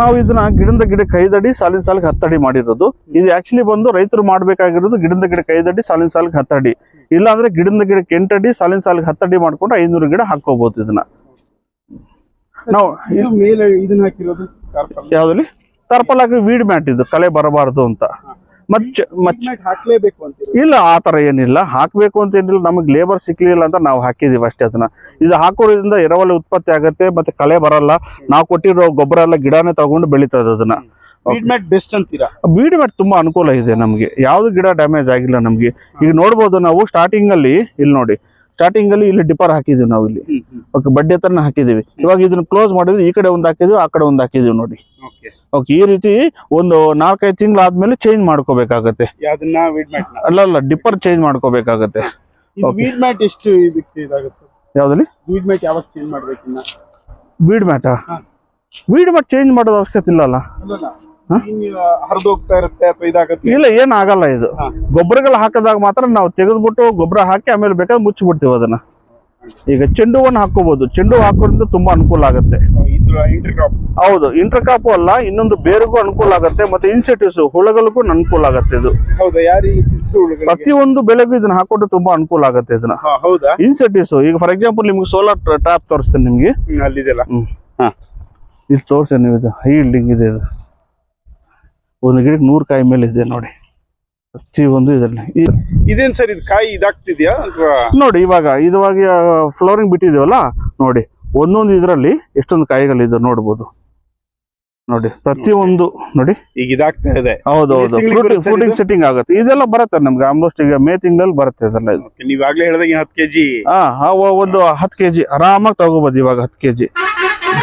ನಾವು ಇದನ್ನ ಗಿಡದ ಗಿಡಕ್ಕೆ 5 ಅಡಿ, ಸಾಲಿನ ಸಾಲಿಗೆ 10 ಅಡಿ ಮಾಡಿರೋದು. ಇದು ಆಕ್ಚುಲಿ ಬಂದು ರೈತರು ಮಾಡ್ಬೇಕಾಗಿರೋದು ಗಿಡದ ಗಿಡಕ್ಕೆ 5 ಅಡಿ, ಸಾಲಿನ ಸಾಲಿಗೆ 10 ಅಡಿ. ಇಲ್ಲ ಅಂದ್ರೆ ಗಿಡದ ಗಿಡಕ್ಕೆ 8 ಅಡಿ, ಸಾಲಿನ ಸಾಲಿಗೆ 10 ಅಡಿ ಮಾಡ್ಕೊಂಡು 500 ಗಿಡ ಹಾಕೋಬಹುದು. ಇದನ್ನ ನಾವು ಇದನ್ನ ಹಾಕಿರೋದು ಯಾವ್ದಲ್ಲಿ ತರ್ಪಲ್ ಹಾಕಿ ವೀಡ್ ಮ್ಯಾಟ್, ಇದು ಕಲೆ ಬರಬಾರದು ಅಂತ. ಮತ್ತೆ ಹಾಕ್ಲೇಬೇಕು ಅಂತ ಇಲ್ಲ ಆ ತರ ಏನಿಲ್ಲ, ಹಾಕ್ಬೇಕು ಅಂತ ಏನಿಲ್ಲ. ನಮಗೆ ಲೇಬರ್ ಸಿಕ್ಲಿಲ್ಲ ಅಂತ ನಾವು ಹಾಕಿದೀವಿ ಅಷ್ಟೇ ಅದನ್ನ. ಇದು ಹಾಕೋದ್ರಿಂದ ಎರವಲು ಉತ್ಪತ್ತಿ ಆಗುತ್ತೆ, ಮತ್ತೆ ಕಳೆ ಬರಲ್ಲ. ನಾವು ಕೊಟ್ಟಿರೋ ಗೊಬ್ಬರ ಎಲ್ಲ ಗಿಡನೇ ತಗೊಂಡು ಬೆಳೀತದೆ ಅದನ್ನ. ಬೆಸ್ಟ್ ಅಂತೀರಾ? ಬೀಡ್ ಮ್ಯಾಟ್ ತುಂಬಾ ಅನುಕೂಲ ಇದೆ ನಮಗೆ, ಯಾವ್ದು ಗಿಡ ಡ್ಯಾಮೇಜ್ ಆಗಿಲ್ಲ ನಮ್ಗೆ. ಈಗ ನೋಡ್ಬೋದು ನಾವು ಸ್ಟಾರ್ಟಿಂಗ್ ಅಲ್ಲಿ ಇಲ್ಲಿ ನೋಡಿ, ಸ್ಟಾರ್ಟಿಂಗ್ ಅಲ್ಲಿ ಇಲ್ಲಿ ಡಿಪ್ಪರ್ ಹಾಕಿದೀವಿ ನಾವು ಇಲ್ಲಿ. ಓಕೆ, ಬಡ್ಡಿ ಹತ್ರನ ಹಾಕಿದೀವಿ. ಇವಾಗ ಇದನ್ನ ಕ್ಲೋಸ್ ಮಾಡಿದ್ವಿ, ಈ ಕಡೆ ಒಂದು ಹಾಕಿದ್ವಿ, ಆ ಕಡೆ ಒಂದು ಹಾಕಿದೀವಿ ನೋಡಿ. ಓಕೆ, ಈ ರೀತಿ ಒಂದು 4-5 ತಿಂಗಳು ಆದ್ಮೇಲೆ ಚೇಂಜ್ ಮಾಡ್ಕೋಬೇಕಾಗತ್ತೆ. ಅಲ್ಲ ಡಿಪ್ಪರ್ ಚೇಂಜ್ ಮಾಡ್ಕೋಬೇಕಾಗತ್ತೆ. ಯಾವ್ದಲ್ಲಿ ವೀಡ್ ಮ್ಯಾಟ್ ಚೇಂಜ್ ಮಾಡೋದು ಅವಶ್ಯಕತೆ ಇಲ್ಲ ಅಲ್ಲ. ಹರಿದೋಗ್ತಾ ಇರುತ್ತೆ ಅಥವಾ ಇದಾಗುತ್ತೆ? ಇಲ್ಲ, ಏನ್ ಆಗಲ್ಲ. ಇದು ಗೊಬ್ಬರಗಳು ಹಾಕಿದಾಗ ಮಾತ್ರ ನಾವು ತೆಗೆದ್ಬಿಟ್ಟು ಗೊಬ್ಬರ ಹಾಕಿ ಆಮೇಲೆ ಬೇಕಾದ್ರೆ ಮುಚ್ಚಿಬಿಡ್ತೀವಿ ಅದನ್ನ. ಈಗ ಚೆಂಡು ಹೂವನ್ನು ಹಾಕೋಬಹುದು, ಚೆಂಡು ಹಾಕೋದ್ರಿಂದ ತುಂಬಾ ಅನುಕೂಲ ಆಗುತ್ತೆ. ಹೌದು, ಇಂಟರ್ ಕ್ರಾಪ್ ಅಲ್ಲ, ಇನ್ನೊಂದು ಬೇರಿಗೂ ಅನುಕೂಲ ಆಗುತ್ತೆ, ಮತ್ತೆ ಇನ್ಸೆಕ್ಟಿವ್ಸ್ ಹುಳಗಳಿಗೂ ಅನುಕೂಲ ಆಗುತ್ತೆ. ಇದು ಪ್ರತಿಯೊಂದು ಬೆಳೆಗೂ ಇದನ್ನ ಹಾಕೊಂಡು ತುಂಬಾ ಅನುಕೂಲ ಆಗುತ್ತೆ. ಇದನ್ನ ಇನ್ಸೆಕ್ಟಿವ್ಸ್, ಈಗ ಫಾರ್ ಎಕ್ಸಾಂಪಲ್ ನಿಮ್ಗೆ ಸೋಲಾರ್ ಟ್ರಾಪ್ ತೋರಿಸ್ತೇನೆ ನಿಮ್ಗೆ. ಇಲ್ಲಿ ತೋರಿಸ್ತೇನೆ ನೀವು, ಇದು ಹೈ ಇಲ್ಡಿಂಗ್ ಇದೆ. ಇದು ಒಂದು ಗಿಡಕ್ಕೆ 100 ಕಾಯಿ ಮೇಲೆ ಇದೆ ನೋಡಿ. ಪ್ರತಿಯೊಂದು ಇದರಲ್ಲಿ ಇದೇನ್ ಸರ್, ಇದು ಕಾಯಿ ಇದಾಗ್ತಿದ್ಯಾ ನೋಡಿ. ಇವಾಗ ಫ್ಲವರಿಂಗ್ ಬಿಟ್ಟಿದೀವಲ್ಲ ನೋಡಿ, ಒಂದೊಂದು ಇದರಲ್ಲಿ ಎಷ್ಟೊಂದು ಕಾಯಿಗಳಿದೆ ನೋಡ್ಬೋದು ನೋಡಿ. ಪ್ರತಿಯೊಂದು ನೋಡಿ ಈಗ ಇದಾಗ್ತಾ ಇದೆ. ಹೌದೌದು, ಫ್ರೂಟಿಂಗ್ ಸೆಟ್ಟಿಂಗ್ ಆಗುತ್ತೆ. ಇದೆಲ್ಲ ಬರುತ್ತೆ ನಮ್ಗೆ ಆಲ್ಮೋಸ್ಟ್ ಈಗ ಮೇ ತಿಂಗಳಲ್ಲಿ ಬರುತ್ತೆ ಇದೆಲ್ಲ. ಇದು ನೀವಾಗ್ಲೇ ಹೇಳಿದಾಗ 10 kg ಒಂದು 10 kg ಆರಾಮಾಗಿ ತಗೋಬಹುದು. ಇವಾಗ 10 kg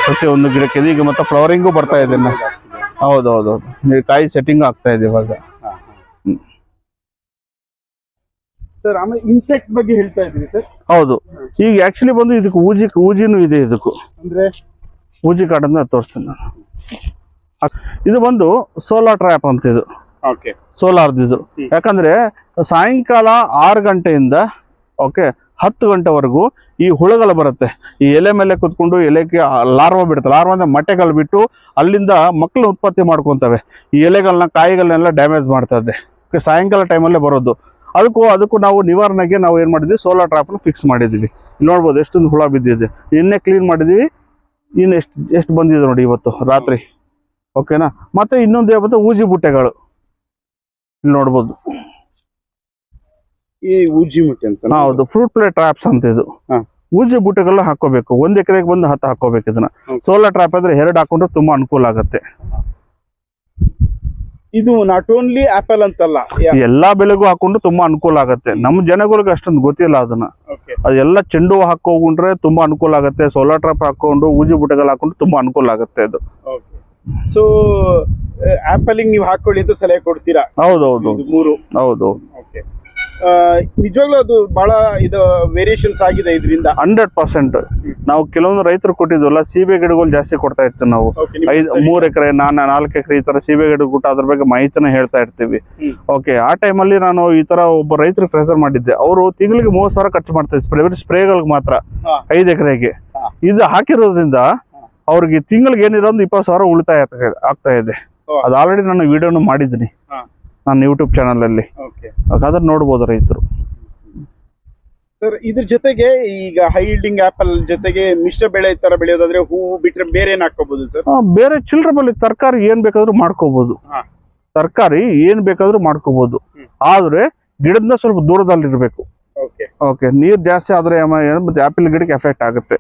ಪ್ರತಿಯೊಂದು ಗಿಡಕ್ಕೆ. ಈಗ ಮತ್ತೆ ಫ್ಲವರಿಂಗು ಬರ್ತಾ ಇದೆ. ಹೌದೌದು, ಕಾಯಿ ಸೆಟ್ಟಿಂಗ್ ಆಗ್ತಾ ಇದೆ ಇವಾಗ. ಸರ್, ಆಮೇಲೆ ಇನ್ಸೆಕ್ಟ್ ಬಗ್ಗೆ ಹೇಳ್ತಾ ಇದ್ದೀವಿ ಸರ್. ಹೌದು, ಈಗ ಆಕ್ಚುಲಿ ಬಂದು ಇದಕ್ಕೆ ಊಜಿನೂ ಇದೆ. ಇದಕ್ಕೂ ಅಂದ್ರೆ ಊಜಿ ಕಾಡನ್ನ ತೋರಿಸ್ತೀನಿ ನಾನು. ಇದು ಬಂದು ಸೋಲಾರ್ ಟ್ರ್ಯಾಪ್ ಅಂತ. ಇದು ಸೋಲಾರ್ದು. ಯಾಕಂದ್ರೆ ಸಾಯಂಕಾಲ 6 ಗಂಟೆಯಿಂದ 10 ಗಂಟೆವರೆಗೂ ಈ ಹುಳುಗಳು ಬರುತ್ತೆ. ಈ ಎಲೆ ಮೇಲೆ ಕುತ್ಕೊಂಡು ಎಲೆಗೆ ಲಾರ್ವಾ ಬಿಡುತ್ತೆ. ಲಾರ್ವಾ ಅಂದ್ರೆ ಮೊಟ್ಟೆಗಳು ಬಿಟ್ಟು ಅಲ್ಲಿಂದ ಮಕ್ಕಳು ಉತ್ಪತ್ತಿ ಮಾಡ್ಕೊಂತವೆ. ಈ ಎಲೆಗಳನ್ನ ಕಾಯಿಗಳನ್ನೆಲ್ಲ ಡ್ಯಾಮೇಜ್ ಮಾಡ್ತಾ ಇದೆ. ಸಾಯಂಕಾಲ ಟೈಮಲ್ಲೇ ಬರೋದು. ಅದಕ್ಕೂ ನಾವು ನಿವಾರಣೆಗೆ ನಾವು ಏನ್ ಮಾಡಿದ್ವಿ, ಸೋಲಾರ್ ಟ್ರಾಪ್ನ ಫಿಕ್ಸ್ ಮಾಡಿದ್ವಿ. ನೋಡ್ಬೋದು ಎಷ್ಟೊಂದು ಹುಳ ಬಿದ್ದಿದೆ. ನಿನ್ನೆ ಕ್ಲೀನ್ ಮಾಡಿದ್ವಿ, ಇನ್ನು ಎಷ್ಟು ಬಂದಿದೆ ನೋಡಿ ಇವತ್ತು ರಾತ್ರಿ. ಓಕೆನಾ. ಮತ್ತೆ ಇನ್ನೊಂದು ಹೇಳ್ಬೋದು ಊಜಿ ಬುಟ್ಟೆಗಳು. ಇಲ್ಲಿ ನೋಡ್ಬೋದು, ಈ ಊಜಿ ಮುಟ್ಟೆ ಅಂತ. ಹೌದು, ಫ್ರೂಟ್ ಪ್ಲೇ ಟ್ರಾಪ್ಸ್ ಅಂತ. ಇದು ಊಜಿ ಬುಟ್ಟೆಗಳನ್ನ ಹಾಕೋಬೇಕು. 1 ಎಕರೆಗೆ ಬಂದು 10 ಹಾಕೋಬೇಕು. ಇದನ್ನ ಸೋಲಾರ್ ಟ್ರಾಪ್ ಆದ್ರೆ 2 ಹಾಕೊಂಡ್ರೆ ತುಂಬಾ ಅನುಕೂಲ ಆಗುತ್ತೆ. ಇದು ನಾಟ್ ಓನ್ಲಿ ಆಪಲ್ ಅಂತಲ್ಲ, ಎಲ್ಲಾ ಬೆಳೆಗೂ ಹಾಕೊಂಡು ತುಂಬಾ ಅನುಕೂಲ ಆಗುತ್ತೆ. ನಮ್ಮ ಜನಗಳಿಗೆ ಅಷ್ಟೊಂದು ಗೊತ್ತಿಲ್ಲ ಅದನ್ನ. ಅದೆಲ್ಲ ಚೆಂಡು ಹಾಕೊಂಡ್ರೆ ತುಂಬಾ ಅನುಕೂಲ ಆಗುತ್ತೆ. ಸೋಲಾರ್ ಟ್ರಾಪ್ ಹಾಕೊಂಡು ಊಜಿ ಬುಟ್ಟೆಗಳು ಹಾಕೊಂಡು ತುಂಬಾ ಅನುಕೂಲ ಆಗುತ್ತೆ ಅದು. ಸೊ ಆಪಲ್ ನೀವು ಹಾಕೊಳ್ಳಿ ಅಂತ ಸಲಹೆ ಕೊಡ್ತೀರಾ? ಹೌದೌದು, 3. ಹೌದು. ನಿಜವಾಗ್ಲೂ ಅದು ಬಹಳ ಇದು ವೇರಿಯೇಷನ್ಸ್ ಆಗಿದೆ ಇದರಿಂದ. 100%. ನಾವು ಕೆಲವೊಂದು ರೈತರು ಕೊಟ್ಟಿದ್ವಲ್ಲ, ಸೀಬೆ ಗಿಡಗಳು ಜಾಸ್ತಿ ಕೊಡ್ತಾ ಇರ್ತೀವಿ ನಾವು. 3 ಎಕರೆ 4 ಎಕರೆ ಈ ತರ ಸೀಬೆ ಗಿಡ ಕೊಟ್ಟು ಅದ್ರ ಬಗ್ಗೆ ಮಾಹಿತಿನ ಹೇಳ್ತಾ ಇರ್ತೀವಿ. ಓಕೆ, ಆ ಟೈಮಲ್ಲಿ ನಾನು ಈ ತರ ಒಬ್ಬ ರೈತರಿಗೆ ಪ್ರೆಸರ್ ಮಾಡಿದ್ದೆ. ಅವರು ತಿಂಗಳಿಗೆ 30,000 ಖರ್ಚು ಮಾಡ್ತಾರೆ ಸ್ಪ್ರೇಗಳಿಗೆ ಮಾತ್ರ 5 ಎಕರೆಗೆ. ಇದು ಹಾಕಿರೋದ್ರಿಂದ ಅವ್ರಿಗೆ ತಿಂಗಳಿಗೆ ಏನಿರೋ ಒಂದು 20,000 ಉಳಿತಾಯ ಆಗ್ತಾ ಇದೆ. ಅದು ಆಲ್ರೆಡಿ ನಾನು ವಿಡಿಯೋನು ಮಾಡಿದ್ದೀನಿ ನನ್ನ ಯೂಟ್ಯೂಬ್ ಚಾನಲ್ ಅಲ್ಲಿ. ಹಾಗಾದ್ರೆ ನೋಡ್ಬೋದು ರೈತರು. ಸರ್, ಇದ್ರ ಜೊತೆಗೆ ಈಗ ಹೈ ಯೀಲ್ಡಿಂಗ್ ಆಪಲ್ ಜೊತೆಗೆ ಮಿಶ್ರ ಬೆಳೆ ತರ ಬೆಳೆಯೋದಾದ್ರೆ ಹೂವು ಬಿಟ್ರೆ ಬೇರೆ ಏನ್ ಹಾಕೋಬಹುದು ಸರ್? ಬೇರೆ ಚಿಲ್ಲರೆ ಬೆಳೆ ತರಕಾರಿ ಏನ್ ಬೇಕಾದ್ರೂ ಮಾಡ್ಕೋಬಹುದು. ತರಕಾರಿ ಏನ್ ಬೇಕಾದ್ರೂ ಮಾಡ್ಕೋಬಹುದು. ಆದ್ರೆ ಗಿಡದಿಂದ ಸ್ವಲ್ಪ ದೂರದಲ್ಲಿರ್ಬೇಕು. ಓಕೆ, ನೀರ್ ಜಾಸ್ತಿ ಆದ್ರೆ ಆಪಲ್ ಗಿಡಕ್ಕೆ ಎಫೆಕ್ಟ್ ಆಗುತ್ತೆ.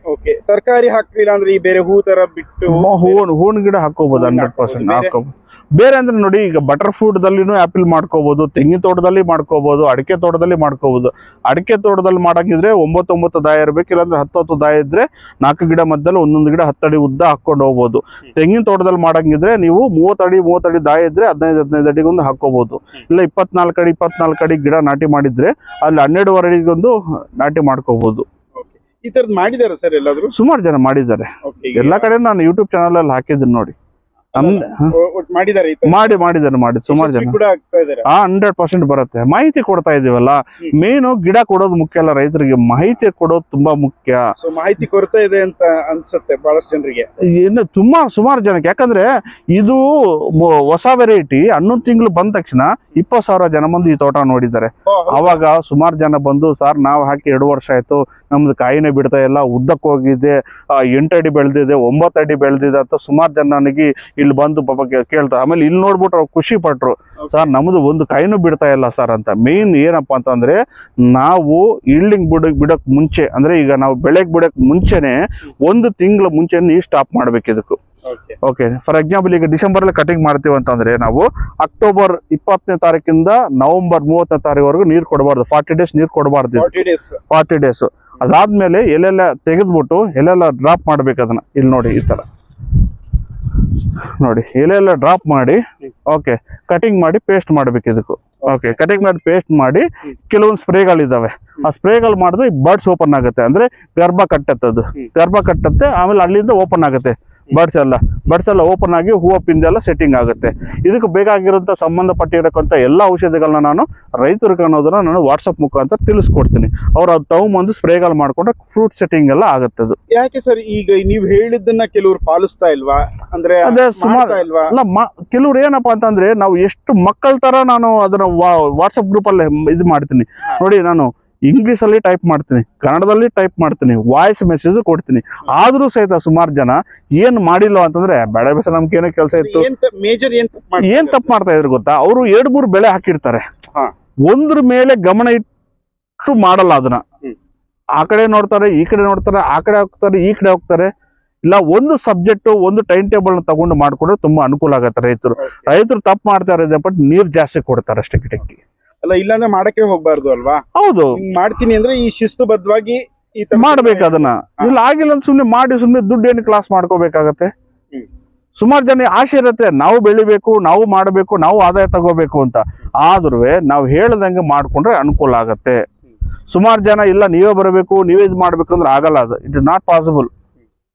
ತರಕಾರಿ ಹಾಕ್ಲಿಲ್ಲ ಅಂದ್ರೆ ಈ ಬೇರೆ ಹೂ ತರ ಬಿಟ್ಟು ಹೂವಿನ ಗಿಡ ಹಾಕೋಬಹುದು. 100% ಹಾಕೋಬಹುದು. ಬೇರೆ ಅಂದ್ರೆ ನೋಡಿ, ಈಗ ಬಟರ್ ಫ್ರೂಟ್ ದಲ್ಲಿನೂ ಆಪಲ್ ಮಾಡ್ಕೋಬಹುದು, ತೆಂಗಿನ ತೋಟದಲ್ಲಿ ಮಾಡ್ಕೋಬಹುದು, ಅಡಿಕೆ ತೋಟದಲ್ಲಿ ಮಾಡ್ಕೋಬಹುದು. ಅಡಿಕೆ ತೋಟದಲ್ಲಿ ಮಾಡಂಗಿದ್ರೆ 9 ದಾಯ ಇರ್ಬೇಕು, ಇಲ್ಲಾಂದ್ರೆ 10 ದಾಯ ಇದ್ರೆ 4 ಗಿಡ ಮಧ್ಯದಲ್ಲಿ ಒಂದೊಂದು ಗಿಡ 10 ಅಡಿ ಉದ್ದ ಹಾಕೊಂಡು ಹೋಗ್ಬೋದು. ತೆಂಗಿನ ತೋಟದಲ್ಲಿ ಮಾಡಂಗಿದ್ರೆ ನೀವು 30 ಅಡಿ ದಾಯ ಇದ್ರೆ 15 ಅಡಿಗೊಂದು ಹಾಕೋಬಹುದು. ಇಲ್ಲ 24 ಅಡಿ ಗಿಡ ನಾಟಿ ಮಾಡಿದ್ರೆ ಅಲ್ಲಿ 12 ಅಡಿಗೊಂದು ನಾಟಿ ಮಾಡ್ಕೋಬಹುದು. ಈ ತರದ್ ಮಾಡಿದಾರೆ ಸರ್ ಎಲ್ಲಾದ್ರೂ? ಸುಮಾರು ಜನ ಮಾಡಿದ್ದಾರೆ. ಎಲ್ಲಾ ಕಡೆ ನಾನು ಯೂಟ್ಯೂಬ್ ಚಾನಲ್ ಅಲ್ಲಿ ಹಾಕಿದ್ದೀನಿ ನೋಡಿ. ಮಾಡಿದ್ದಾರೆ ಸುಮಾರು ಜನ. 100% ಬರುತ್ತೆ. ಮಾಹಿತಿ ಕೊಡ್ತಾ ಇದೀವಲ್ಲ, ಮೇನು ಗಿಡ ಕೊಡೋದು ಮುಖ್ಯ ಅಲ್ಲ, ರೈತರಿಗೆ ಮಾಹಿತಿ ಕೊಡೋದು ತುಂಬಾ ಮುಖ್ಯ. ಮಾಹಿತಿ ಕೊರತೆ ಇದೆ ಅಂತ ಅನ್ಸುತ್ತೆ ಬಹಳಷ್ಟು ಜನರಿಗೆ. ಇನ್ನು ಸುಮಾರು ಜನಕ್ಕೆ. ಯಾಕಂದ್ರೆ ಇದು ಹೊಸ ವೆರೈಟಿ 11 ತಿಂಗಳು ಬಂದ ತಕ್ಷಣ 20,000 ಜನ ಬಂದು ಈ ತೋಟ ನೋಡಿದ್ದಾರೆ. ಅವಾಗ ಸುಮಾರು ಜನ ಬಂದು, ಸರ್ ನಾವು ಹಾಕಿ 2 ವರ್ಷ ಆಯ್ತು, ನಮ್ದು ಕಾಯಿನೇ ಬಿಡ್ತಾ ಇಲ್ಲ, ಉದ್ದಕ್ಕೆ ಹೋಗಿದೆ, 8 ಅಡಿ ಬೆಳೆದಿದೆ, 9 ಅಡಿ ಬೆಳೆದಿದೆ ಅಂತ ಸುಮಾರು ಜನ ನನಗೆ ಇಲ್ಲಿ ಬಂದು ಪಾಪ ಕೇಳ್ತಾರೆ. ಆಮೇಲೆ ಇಲ್ಲಿ ನೋಡ್ಬಿಟ್ರು ಅವ್ರು ಖುಷಿ ಪಟ್ರು, ಸರ್ ನಮ್ದು ಒಂದು ಕಾಯಿನೂ ಬಿಡ್ತಾ ಇಲ್ಲ ಸರ್ ಅಂತ. ಮೇನ್ ಏನಪ್ಪಾ ಅಂತಂದ್ರೆ ನಾವು ಈಲ್ಡಿಂಗ್ ಬಿಡಕ್ ಮುಂಚೆ, ಅಂದ್ರೆ ಈಗ ನಾವು ಬೆಳೆಗೆ ಬಿಡಕ್ ಮುಂಚೆನೆ 1 ತಿಂಗಳ ಮುಂಚೆ ನೀರು ಸ್ಟಾಪ್ ಮಾಡ್ಬೇಕು ಇದಕ್ಕೂ. ಓಕೆ, ಫಾರ್ ಎಕ್ಸಾಂಪಲ್ ಈಗ ಡಿಸೆಂಬರ್ ಅಲ್ಲಿ ಕಟಿಂಗ್ ಮಾಡ್ತೀವಿ ಅಂತಂದ್ರೆ ನಾವು ಅಕ್ಟೋಬರ್ 20ನೇ ತಾರೀಕಿಂದ ನವೆಂಬರ್ 30ನೇ ತಾರೀಕುವರೆಗೂ ನೀರು ಕೊಡಬಾರ್ದು. 40 ಡೇಸ್ ನೀರು ಕೊಡಬಾರ್ದು. 40 ಡೇಸ್ ಅದಾದ್ಮೇಲೆ ಎಲ್ಲೆಲ್ಲ ತೆಗೆದ್ಬಿಟ್ಟು ಎಲ್ಲೆಲ್ಲ ಡ್ರಾಪ್ ಮಾಡ್ಬೇಕು ಅದನ್ನ. ಇಲ್ಲಿ ನೋಡಿ ಈ ತರ ನೋಡಿ ಎಲ್ಲೆಲ್ಲ ಡ್ರಾಪ್ ಮಾಡಿ ಓಕೆ ಕಟಿಂಗ್ ಮಾಡಿ ಪೇಸ್ಟ್ ಮಾಡ್ಬೇಕು ಇದಕ್ಕೂ. ಓಕೆ, ಕಟಿಂಗ್ ಮಾಡಿ ಪೇಸ್ಟ್ ಮಾಡಿ ಕೆಲವೊಂದು ಸ್ಪ್ರೇಗಳಿದಾವೆ, ಆ ಸ್ಪ್ರೇಗಳು ಮಾಡಿದ್ರೆ ಬರ್ಡ್ಸ್ ಓಪನ್ ಆಗುತ್ತೆ, ಅಂದ್ರೆ ಗರ್ಭ ಕಟ್ಟತ್ತೆ, ಅದು ಗರ್ಭ ಕಟ್ಟತ್ತೆ. ಆಮೇಲೆ ಅಲ್ಲಿಂದ ಓಪನ್ ಆಗುತ್ತೆ ಬರ್ಡ್ಸ್ ಎಲ್ಲ ಓಪನ್ ಆಗಿ ಹೂವು ಪಿಂದೆಲ್ಲ ಸೆಟ್ಟಿಂಗ್ ಆಗುತ್ತೆ. ಇದಕ್ಕೆ ಬೇಕಾಗಿರೋಂಥ ಸಂಬಂಧಪಟ್ಟಿರಕ್ಕಂಥ ಎಲ್ಲ ಔಷಧಿಗಳನ್ನ ನಾನು ರೈತರಿಗೆ ಅನ್ನೋದನ್ನ ನಾನು ವಾಟ್ಸಪ್ ಮುಖಾಂತರ ತಿಳಿಸ್ಕೊಡ್ತೀನಿ. ಅವ್ರು ಅದು ತಗೊಂಬಂದು ಸ್ಪ್ರೇಗಳು ಮಾಡ್ಕೊಂಡ್ರೆ ಫ್ರೂಟ್ ಸೆಟ್ಟಿಂಗ್ ಎಲ್ಲ ಆಗುತ್ತೆ. ಅದು ಯಾಕೆ ಸರ್ ಈಗ ನೀವು ಹೇಳಿದ್ದನ್ನ ಕೆಲವರು ಪಾಲಿಸ್ತಾ ಇಲ್ವಾ? ಅಂದ್ರೆ ಅದೇ ಸುಮಾರು ಅಲ್ಲ, ಕೆಲವ್ರು ಏನಪ್ಪಾ ಅಂತಂದ್ರೆ ನಾವು ಎಷ್ಟು ಮಕ್ಕಳ ತರ ನಾನು ಅದನ್ನ ವಾಟ್ಸಪ್ ಗ್ರೂಪ್ ಅಲ್ಲಿ ಇದು ಮಾಡ್ತೀನಿ ನೋಡಿ. ನಾನು ಇಂಗ್ಲಿಷ್ ಅಲ್ಲಿ ಟೈಪ್ ಮಾಡ್ತೀನಿ, ಕನ್ನಡದಲ್ಲಿ ಟೈಪ್ ಮಾಡ್ತೀನಿ, ವಾಯ್ಸ್ ಮೆಸೇಜ್ ಕೊಡ್ತೀನಿ. ಆದ್ರೂ ಸಹಿತ ಸುಮಾರು ಜನ ಏನ್ ಮಾಡಿಲ್ಲ ಅಂತಂದ್ರೆ ಬೇಡ ಬೇಸ ನಮ್ಗೆ ಏನೋ ಕೆಲಸ ಇತ್ತು, ಏನ್ ತಪ್ಪು ಮಾಡ್ತಾ ಇದ್ರು ಗೊತ್ತಾ? ಅವರು 2-3 ಬೆಳೆ ಹಾಕಿರ್ತಾರೆ, ಒಂದ್ರ ಮೇಲೆ ಗಮನ ಇಟ್ಟು ಮಾಡಲ್ಲ ಅದನ್ನ. ಆ ಕಡೆ ನೋಡ್ತಾರೆ, ಈ ಕಡೆ ನೋಡ್ತಾರೆ, ಆ ಕಡೆ ಹೋಗ್ತಾರೆ, ಈ ಕಡೆ ಹೋಗ್ತಾರೆ. ಇಲ್ಲ, ಒಂದು ಸಬ್ಜೆಕ್ಟ್ ಒಂದು ಟೈಮ್ ಟೇಬಲ್ ತಗೊಂಡು ಮಾಡ್ಕೊಂಡ್ರೆ ತುಂಬಾ ಅನುಕೂಲ ಆಗತ್ತೆ. ರೈತರು ತಪ್ಪು ಮಾಡ್ತಾ ಇರೋದೇ ಬಟ್ ನೀರ್ ಜಾಸ್ತಿ ಕೊಡ್ತಾರೆ ಅಷ್ಟೇ ಗಿಡಕ್ಕೆ. ಅಲ್ಲ, ಇಲ್ಲಾಂದ್ರೆ ಮಾಡಕ್ಕೆ ಹೋಗ್ಬಾರ್ದು ಅಲ್ವಾ? ಹೌದು, ಮಾಡ್ತೀನಿ ಅಂದ್ರೆ ಈ ಶಿಸ್ತುಬದ್ಧವಾಗಿ ಮಾಡ್ಬೇಕು ಅದನ್ನ. ಇಲ್ಲ ಆಗಿಲ್ಲ ಅಂತ ಸುಮ್ನೆ ಮಾಡಿ ಸುಮ್ನೆ ದುಡ್ಡು ಏನು ಕ್ಲಾಸ್ ಮಾಡ್ಕೋಬೇಕಾಗತ್ತೆ. ಸುಮಾರು ಜನ ಆಸೆ ಇರುತ್ತೆ, ನಾವು ಬೆಳಿಬೇಕು, ನಾವು ಮಾಡಬೇಕು, ನಾವು ಆದಾಯ ತಗೋಬೇಕು ಅಂತ. ಆದ್ರೂ ನಾವು ಹೇಳ್ದಂಗೆ ಮಾಡ್ಕೊಂಡ್ರೆ ಅನುಕೂಲ ಆಗತ್ತೆ. ಸುಮಾರು ಜನ ಇಲ್ಲ ನೀವೇ ಬರಬೇಕು, ನೀವೇ ಇದು ಮಾಡ್ಬೇಕು ಅಂದ್ರೆ ಆಗಲ್ಲ. ಅದು ಇಟ್ ಇಸ್ ನಾಟ್ ಪಾಸಿಬಲ್.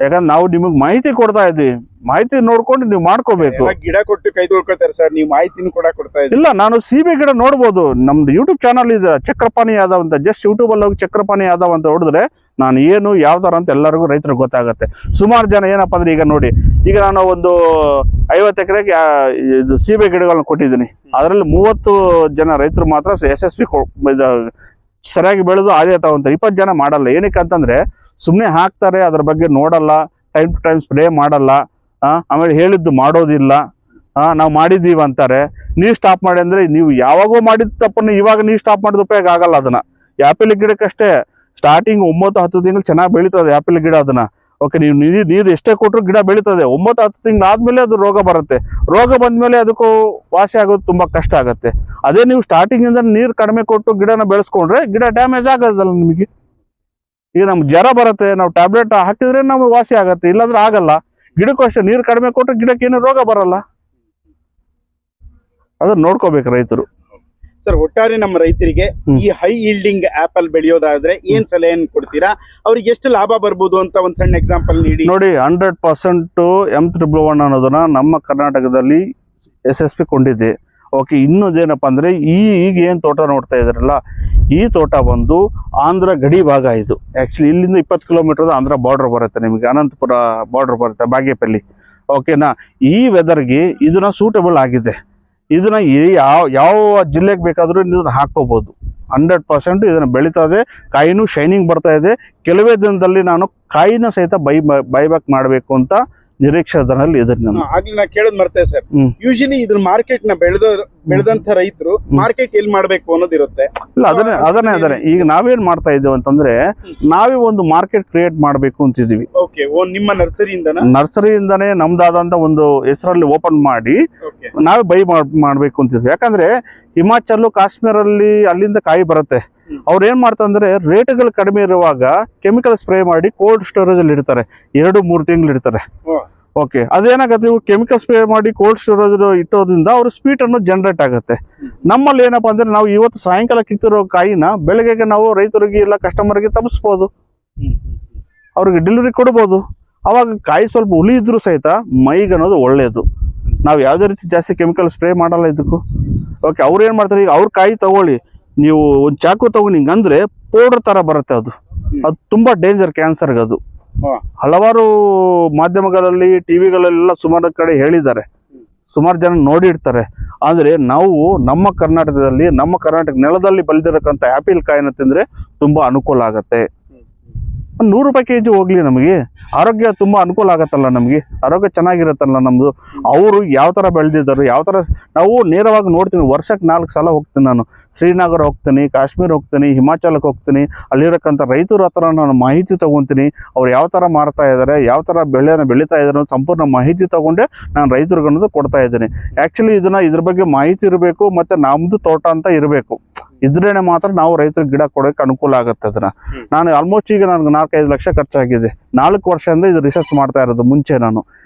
ಯಾಕಂದ್ರೆ ನಾವು ನಿಮಗ್ ಮಾಹಿತಿ ಕೊಡ್ತಾ ಇದೀವಿ, ಮಾಹಿತಿ ನೋಡ್ಕೊಂಡು ನೀವು ಮಾಡ್ಕೋಬೇಕು. ಗಿಡ ಕೊಟ್ಟು ಕೈ ತೊಳ್ಕೊತಾರೆ ಸರ್, ನೀವು ಮಾಹಿತಿನೂ ಕೂಡ ಕೊಡ್ತಾ ಇದ್ದೀವಿ. ಇಲ್ಲ, ನಾನು ಸೀಬೆ ಗಿಡ ನೋಡ್ಬೋದು, ನಮ್ದು ಯೂಟ್ಯೂಬ್ ಚಾನಲ್ ಇದೆ ಚಕ್ರಪಾಣಿ ಯಾದವ್ ಅಂತ. ಜಸ್ಟ್ ಯೂಟ್ಯೂಬ್ ಅಲ್ಲಿ ಹೋಗಿ ಚಕ್ರಪಾಣಿ ಯಾದವ್ ಅಂತ ಹೊಡೆದ್ರೆ ನಾನು ಏನು ಯಾವ ತರ ಅಂತ ಎಲ್ಲರಿಗೂ ರೈತರಿಗೆ ಗೊತ್ತಾಗತ್ತೆ. ಸುಮಾರು ಜನ ಏನಪ್ಪಾ ಅಂದ್ರೆ ಈಗ ನೋಡಿ, ಈಗ ನಾನು ಒಂದು 50 ಎಕರೆಗೆ ಇದು ಸೀಬೆ ಗಿಡಗಳನ್ನ ಕೊಟ್ಟಿದ್ದೀನಿ. ಅದರಲ್ಲಿ 30 ಜನ ರೈತರು ಮಾತ್ರ SSP ಸರಿಯಾಗಿ ಬೆಳೆದು ಆದಾಯ ತಗೊಂತಾರೆ. 20 ಜನ ಮಾಡಲ್ಲ. ಏನಕ್ಕೆ ಅಂತಂದ್ರೆ ಸುಮ್ಮನೆ ಹಾಕ್ತಾರೆ, ಅದ್ರ ಬಗ್ಗೆ ನೋಡಲ್ಲ, ಟೈಮ್ ಟು ಟೈಮ್ ಸ್ಪ್ರೇ ಮಾಡಲ್ಲ, ಆಮೇಲೆ ಹೇಳಿದ್ದು ಮಾಡೋದಿಲ್ಲ. ನಾವು ಮಾಡಿದೀವಿ ಅಂತಾರೆ. ನೀವು ಸ್ಟಾಪ್ ಮಾಡಿ ಅಂದ್ರೆ ನೀವು ಯಾವಾಗೋ ಮಾಡಿದ ತಪ್ಪನ್ನು ಇವಾಗ ನೀವು ಸ್ಟಾಪ್ ಮಾಡಿದ ಉಪಯೋಗ ಆಗಲ್ಲ. ಅದನ್ನ ಆ್ಯಪಲ್ ಗಿಡಕ್ಕಷ್ಟೇ ಸ್ಟಾರ್ಟಿಂಗ್ 9-10 ತಿಂಗಳು ಚೆನ್ನಾಗಿ ಬೆಳೀತದೆ ಆ್ಯಪಲ್ ಗಿಡ. ಅದನ್ನ ಓಕೆ, ನೀವು ನೀರು ಎಷ್ಟೇ ಕೊಟ್ಟರು ಗಿಡ ಬೆಳೀತದೆ. 9-10 ತಿಂಗಳು ಆದ್ಮೇಲೆ ಅದು ರೋಗ ಬರುತ್ತೆ. ರೋಗ ಬಂದ್ಮೇಲೆ ಅದಕ್ಕೂ ವಾಸಿ ಆಗೋದು ತುಂಬಾ ಕಷ್ಟ ಆಗುತ್ತೆ. ಅದೇ ನೀವು ಸ್ಟಾರ್ಟಿಂಗ್ ಇಂದ ನೀರು ಕಡಿಮೆ ಕೊಟ್ಟು ಗಿಡನ ಬೆಳೆಸ್ಕೊಂಡ್ರೆ ಗಿಡ ಡ್ಯಾಮೇಜ್ ಆಗೋದಲ್ಲ ನಿಮಗೆ. ಈಗ ನಮ್ಗೆ ಜ್ವರ ಬರುತ್ತೆ, ನಾವು ಟ್ಯಾಬ್ಲೆಟ್ ಹಾಕಿದ್ರೆ ನಮ್ಗೆ ವಾಸಿ ಆಗತ್ತೆ, ಇಲ್ಲಾಂದ್ರೆ ಆಗಲ್ಲ. ಗಿಡಕ್ಕೂ ಅಷ್ಟೇ ನೀರು ಕಡಿಮೆ ಕೊಟ್ಟರೆ ಗಿಡಕ್ಕೆ ಏನು ರೋಗ ಬರಲ್ಲ. ಅದನ್ನ ನೋಡ್ಕೋಬೇಕು ರೈತರು. ಸರ್, ಒಟ್ಟಾರೆ ನಮ್ಮ ರೈತರಿಗೆ ಈ ಹೈ ಈಲ್ಡಿಂಗ್ ಆಪಲ್ ಬೆಳೆಯೋದಾದ್ರೆ ಏನ್ ಸಲಹೆಯನ್ನು ಕೊಡ್ತೀರಾ? ಅವ್ರಿಗೆ ಎಷ್ಟು ಲಾಭ ಬರ್ಬೋದು ಅಂತ ಒಂದ್ ಸಣ್ಣ ಎಕ್ಸಾಂಪಲ್ ನೀಡಿ. ನೋಡಿ, 100% M111 ಅನ್ನೋದನ್ನ ನಮ್ಮ ಕರ್ನಾಟಕದಲ್ಲಿ SSP ಕೊಂಡಿದೆ. ಓಕೆ, ಇನ್ನೊಂದೇನಪ್ಪ ಅಂದ್ರೆ ಈಗ ಏನ್ ತೋಟ ನೋಡ್ತಾ ಇದ್ರಲ್ಲ, ಈ ತೋಟ ಬಂದು ಆಂಧ್ರ ಗಡಿ ಭಾಗ. ಇದು ಆಕ್ಚುಲಿ ಇಲ್ಲಿಂದ 20 ಕಿಲೋಮೀಟರ್ ಆಂಧ್ರ ಬಾರ್ಡರ್ ಬರುತ್ತೆ, ನಿಮಗೆ ಅನಂತಪುರ ಬಾರ್ಡರ್ ಬರುತ್ತೆ, ಬಾಗೇಪಲ್ಲಿ. ಓಕೆನಾ, ಈ ವೆದರ್ಗೆ ಇದನ್ನ ಸೂಟಬಲ್ ಆಗಿದೆ. ಇದನ್ನ ಯಾವ ಜಿಲ್ಲೆಗೆ ಬೇಕಾದ್ರೂ ಇದನ್ನ ಹಾಕೋಬಹುದು. 100% ಇದನ್ನ ಬೆಳೀತಾ ಇದೆ. ಕಾಯಿನೂ ಶೈನಿಂಗ್ ಬರ್ತಾ ಇದೆ. ಕೆಲವೇ ದಿನದಲ್ಲಿ ನಾನು ಕಾಯಿನ ಸಹಿತ ಬೈಬ್ಯಾಕ್ ಮಾಡಬೇಕು ಅಂತ ನಿರೀಕ್ಷೆದಲ್ಲಿ ಇದನ್ನ ಆಗ್ಲಿ ನಾ ಕೇಳೋದ್ ಮರ್ತೇ ಸರ್. ಯೂಶಲಿ ಇದ್ರ ಮಾರ್ಕೆಟ್ ನ ಬೆಳೆದಂತ ರೈತರು ಮಾರ್ಕೆಟ್ ಎಲ್ಲಿ ಮಾಡ್ಬೇಕು ಅನ್ನೋದಿರುತ್ತೆ. ಇಲ್ಲ, ಅದನ್ನೇ ಈಗ ನಾವೇನ್ ಮಾಡ್ತಾ ಇದ್ದೇವೆ ಅಂತಂದ್ರೆ ನಾವೇ ಒಂದು ಮಾರ್ಕೆಟ್ ಕ್ರಿಯೇಟ್ ಮಾಡ್ಬೇಕು ಅಂತಿದೀವಿ. ಓಕೆ, ನಿಮ್ಮ ನರ್ಸರಿಯಿಂದಾನೇ ನಮ್ದಾದಂತ ಒಂದು ಹೆಸರಲ್ಲಿ ಓಪನ್ ಮಾಡಿ ನಾವೇ ಮಾಡ್ಬೇಕು ಅಂತಿದ್ವಿ. ಯಾಕಂದ್ರೆ ಹಿಮಾಚಲ್ ಕಾಶ್ಮೀರಲ್ಲಿ ಅಲ್ಲಿಂದ ಕಾಯಿ ಬರುತ್ತೆ. ಅವ್ರು ಏನ್ ಮಾಡ್ತಾರೆ, ರೇಟ್ಗಳು ಕಡಿಮೆ ಇರುವಾಗ ಕೆಮಿಕಲ್ ಸ್ಪ್ರೇ ಮಾಡಿ ಕೋಲ್ಡ್ ಸ್ಟೋರೇಜ್ ಅಲ್ಲಿ ಇಡ್ತಾರೆ, 2-3 ತಿಂಗಳು ಇಡ್ತಾರೆ. ಓಕೆ, ಅದೇನಾಗತ್ತೆ, ಇವು ಕೆಮಿಕಲ್ ಸ್ಪ್ರೇ ಮಾಡಿ ಕೋಲ್ಡ್ ಸ್ಟೋರೇಜ್ ಇಟ್ಟೋದ್ರಿಂದ ಅವ್ರ ಸ್ವೀಟ್ ಅನ್ನು ಜನರೇಟ್ ಆಗುತ್ತೆ. ನಮ್ಮಲ್ಲಿ ಏನಪ್ಪಾ ಅಂದ್ರೆ ನಾವು ಇವತ್ತು ಸಾಯಂಕಾಲ ಕಿತ್ತಿರೋ ಕಾಯಿನ ಬೆಳಗ್ಗೆಗೆ ನಾವು ರೈತರಿಗೆ ಇಲ್ಲ ಕಸ್ಟಮರ್ಗೆ ತಲುಪಿಸ್ಬೋದು, ಅವ್ರಿಗೆ ಡೆಲಿವರಿ ಕೊಡ್ಬೋದು. ಅವಾಗ ಕಾಯಿ ಸ್ವಲ್ಪ ಹುಳಿ ಇದ್ರು ಸಹಿತ ಮೈಗೆ ಅನ್ನೋದು ಒಳ್ಳೇದು. ನಾವು ಯಾವುದೇ ರೀತಿ ಜಾಸ್ತಿ ಕೆಮಿಕಲ್ ಸ್ಪ್ರೇ ಮಾಡಲ್ಲ ಇದಕ್ಕೂ. ಓಕೆ, ಅವ್ರು ಏನ್ ಮಾಡ್ತಾರೆ, ಈಗ ಅವ್ರ ಕಾಯಿ ತಗೊಳ್ಳಿ, ನೀವು ಒಂದು ಚಾಕು ತಗೊಂಡು ಹಿಂಗಂದ್ರೆ ಪೌಡರ್ ತರ ಬರುತ್ತೆ. ಅದು ತುಂಬಾ ಡೇಂಜರ್ ಕ್ಯಾನ್ಸರ್ಗೆ. ಅದು ಹಲವಾರು ಮಾಧ್ಯಮಗಳಲ್ಲಿ, ಟಿವಿಗಳಲ್ಲೆಲ್ಲ ಸುಮಾರು ಕಡೆ ಹೇಳಿದ್ದಾರೆ, ಸುಮಾರು ಜನ ನೋಡಿರ್ತಾರೆ. ಆದ್ರೆ ನಾವು ನಮ್ಮ ಕರ್ನಾಟಕದಲ್ಲಿ, ನಮ್ಮ ಕರ್ನಾಟಕ ನೆಲದಲ್ಲಿ ಬೆಳೆದಿರಕ್ಕಂಥ ಆಪಲ್ ಕಾಯಿನ ತಿಂದ್ರೆ ತುಂಬಾ ಅನುಕೂಲ ಆಗತ್ತೆ. 100 ರೂಪಾಯಿ kg ಹೋಗ್ಲಿ, ನಮಗೆ ಆರೋಗ್ಯ ತುಂಬ ಅನುಕೂಲ ಆಗತ್ತಲ್ಲ, ನಮಗೆ ಆರೋಗ್ಯ ಚೆನ್ನಾಗಿರುತ್ತಲ್ಲ ನಮ್ಮದು. ಅವರು ಯಾವ ಥರ ಬೆಳೆದಿದ್ದಾರೆ, ಯಾವ ಥರ ನಾವು ನೇರವಾಗಿ ನೋಡ್ತೀನಿ. ವರ್ಷಕ್ಕೆ 4 ಸಲ ಹೋಗ್ತೀನಿ ನಾನು. ಶ್ರೀನಗರ ಹೋಗ್ತೀನಿ, ಕಾಶ್ಮೀರ ಹೋಗ್ತೀನಿ, ಹಿಮಾಚಲಕ್ಕೆ ಹೋಗ್ತೀನಿ. ಅಲ್ಲಿರಕ್ಕಂಥ ರೈತರ ಹತ್ರ ನಾನು ಮಾಹಿತಿ ತೊಗೊತೀನಿ. ಅವ್ರು ಯಾವ ಥರ ಮಾರ್ತಾ ಇದ್ದಾರೆ, ಯಾವ ಥರ ಬೆಳೆಯನ್ನು ಬೆಳೀತಾ ಇದ್ದಾರೆ ಅನ್ನೋ ಸಂಪೂರ್ಣ ಮಾಹಿತಿ ತೊಗೊಂಡೆ ನಾನು ರೈತರಿಗೆ ಅನ್ನೋದು ಕೊಡ್ತಾ ಇದ್ದೀನಿ. ಆ್ಯಕ್ಚುಲಿ ಇದ್ರ ಬಗ್ಗೆ ಮಾಹಿತಿ ಇರಬೇಕು, ಮತ್ತು ನಮ್ಮದು ತೋಟ ಅಂತ ಇರಬೇಕು. ಇದ್ರೇನೆ ಮಾತ್ರ ನಾವು ರೈತರಿಗೆ ಗಿಡ ಕೊಡೋಕೆ ಅನುಕೂಲ ಆಗುತ್ತೆ. ಅದನ್ನ ನಾನು ಆಲ್ಮೋಸ್ಟ್ ಈಗ ನನಗೆ 4-5 ಲಕ್ಷ ಖರ್ಚಾಗಿದೆ. 4 ವರ್ಷದಿಂದ ಇದು ರಿಸರ್ಚ್ ಮಾಡ್ತಾ ಇರೋದು. ಮುಂಚೆ ನಾನು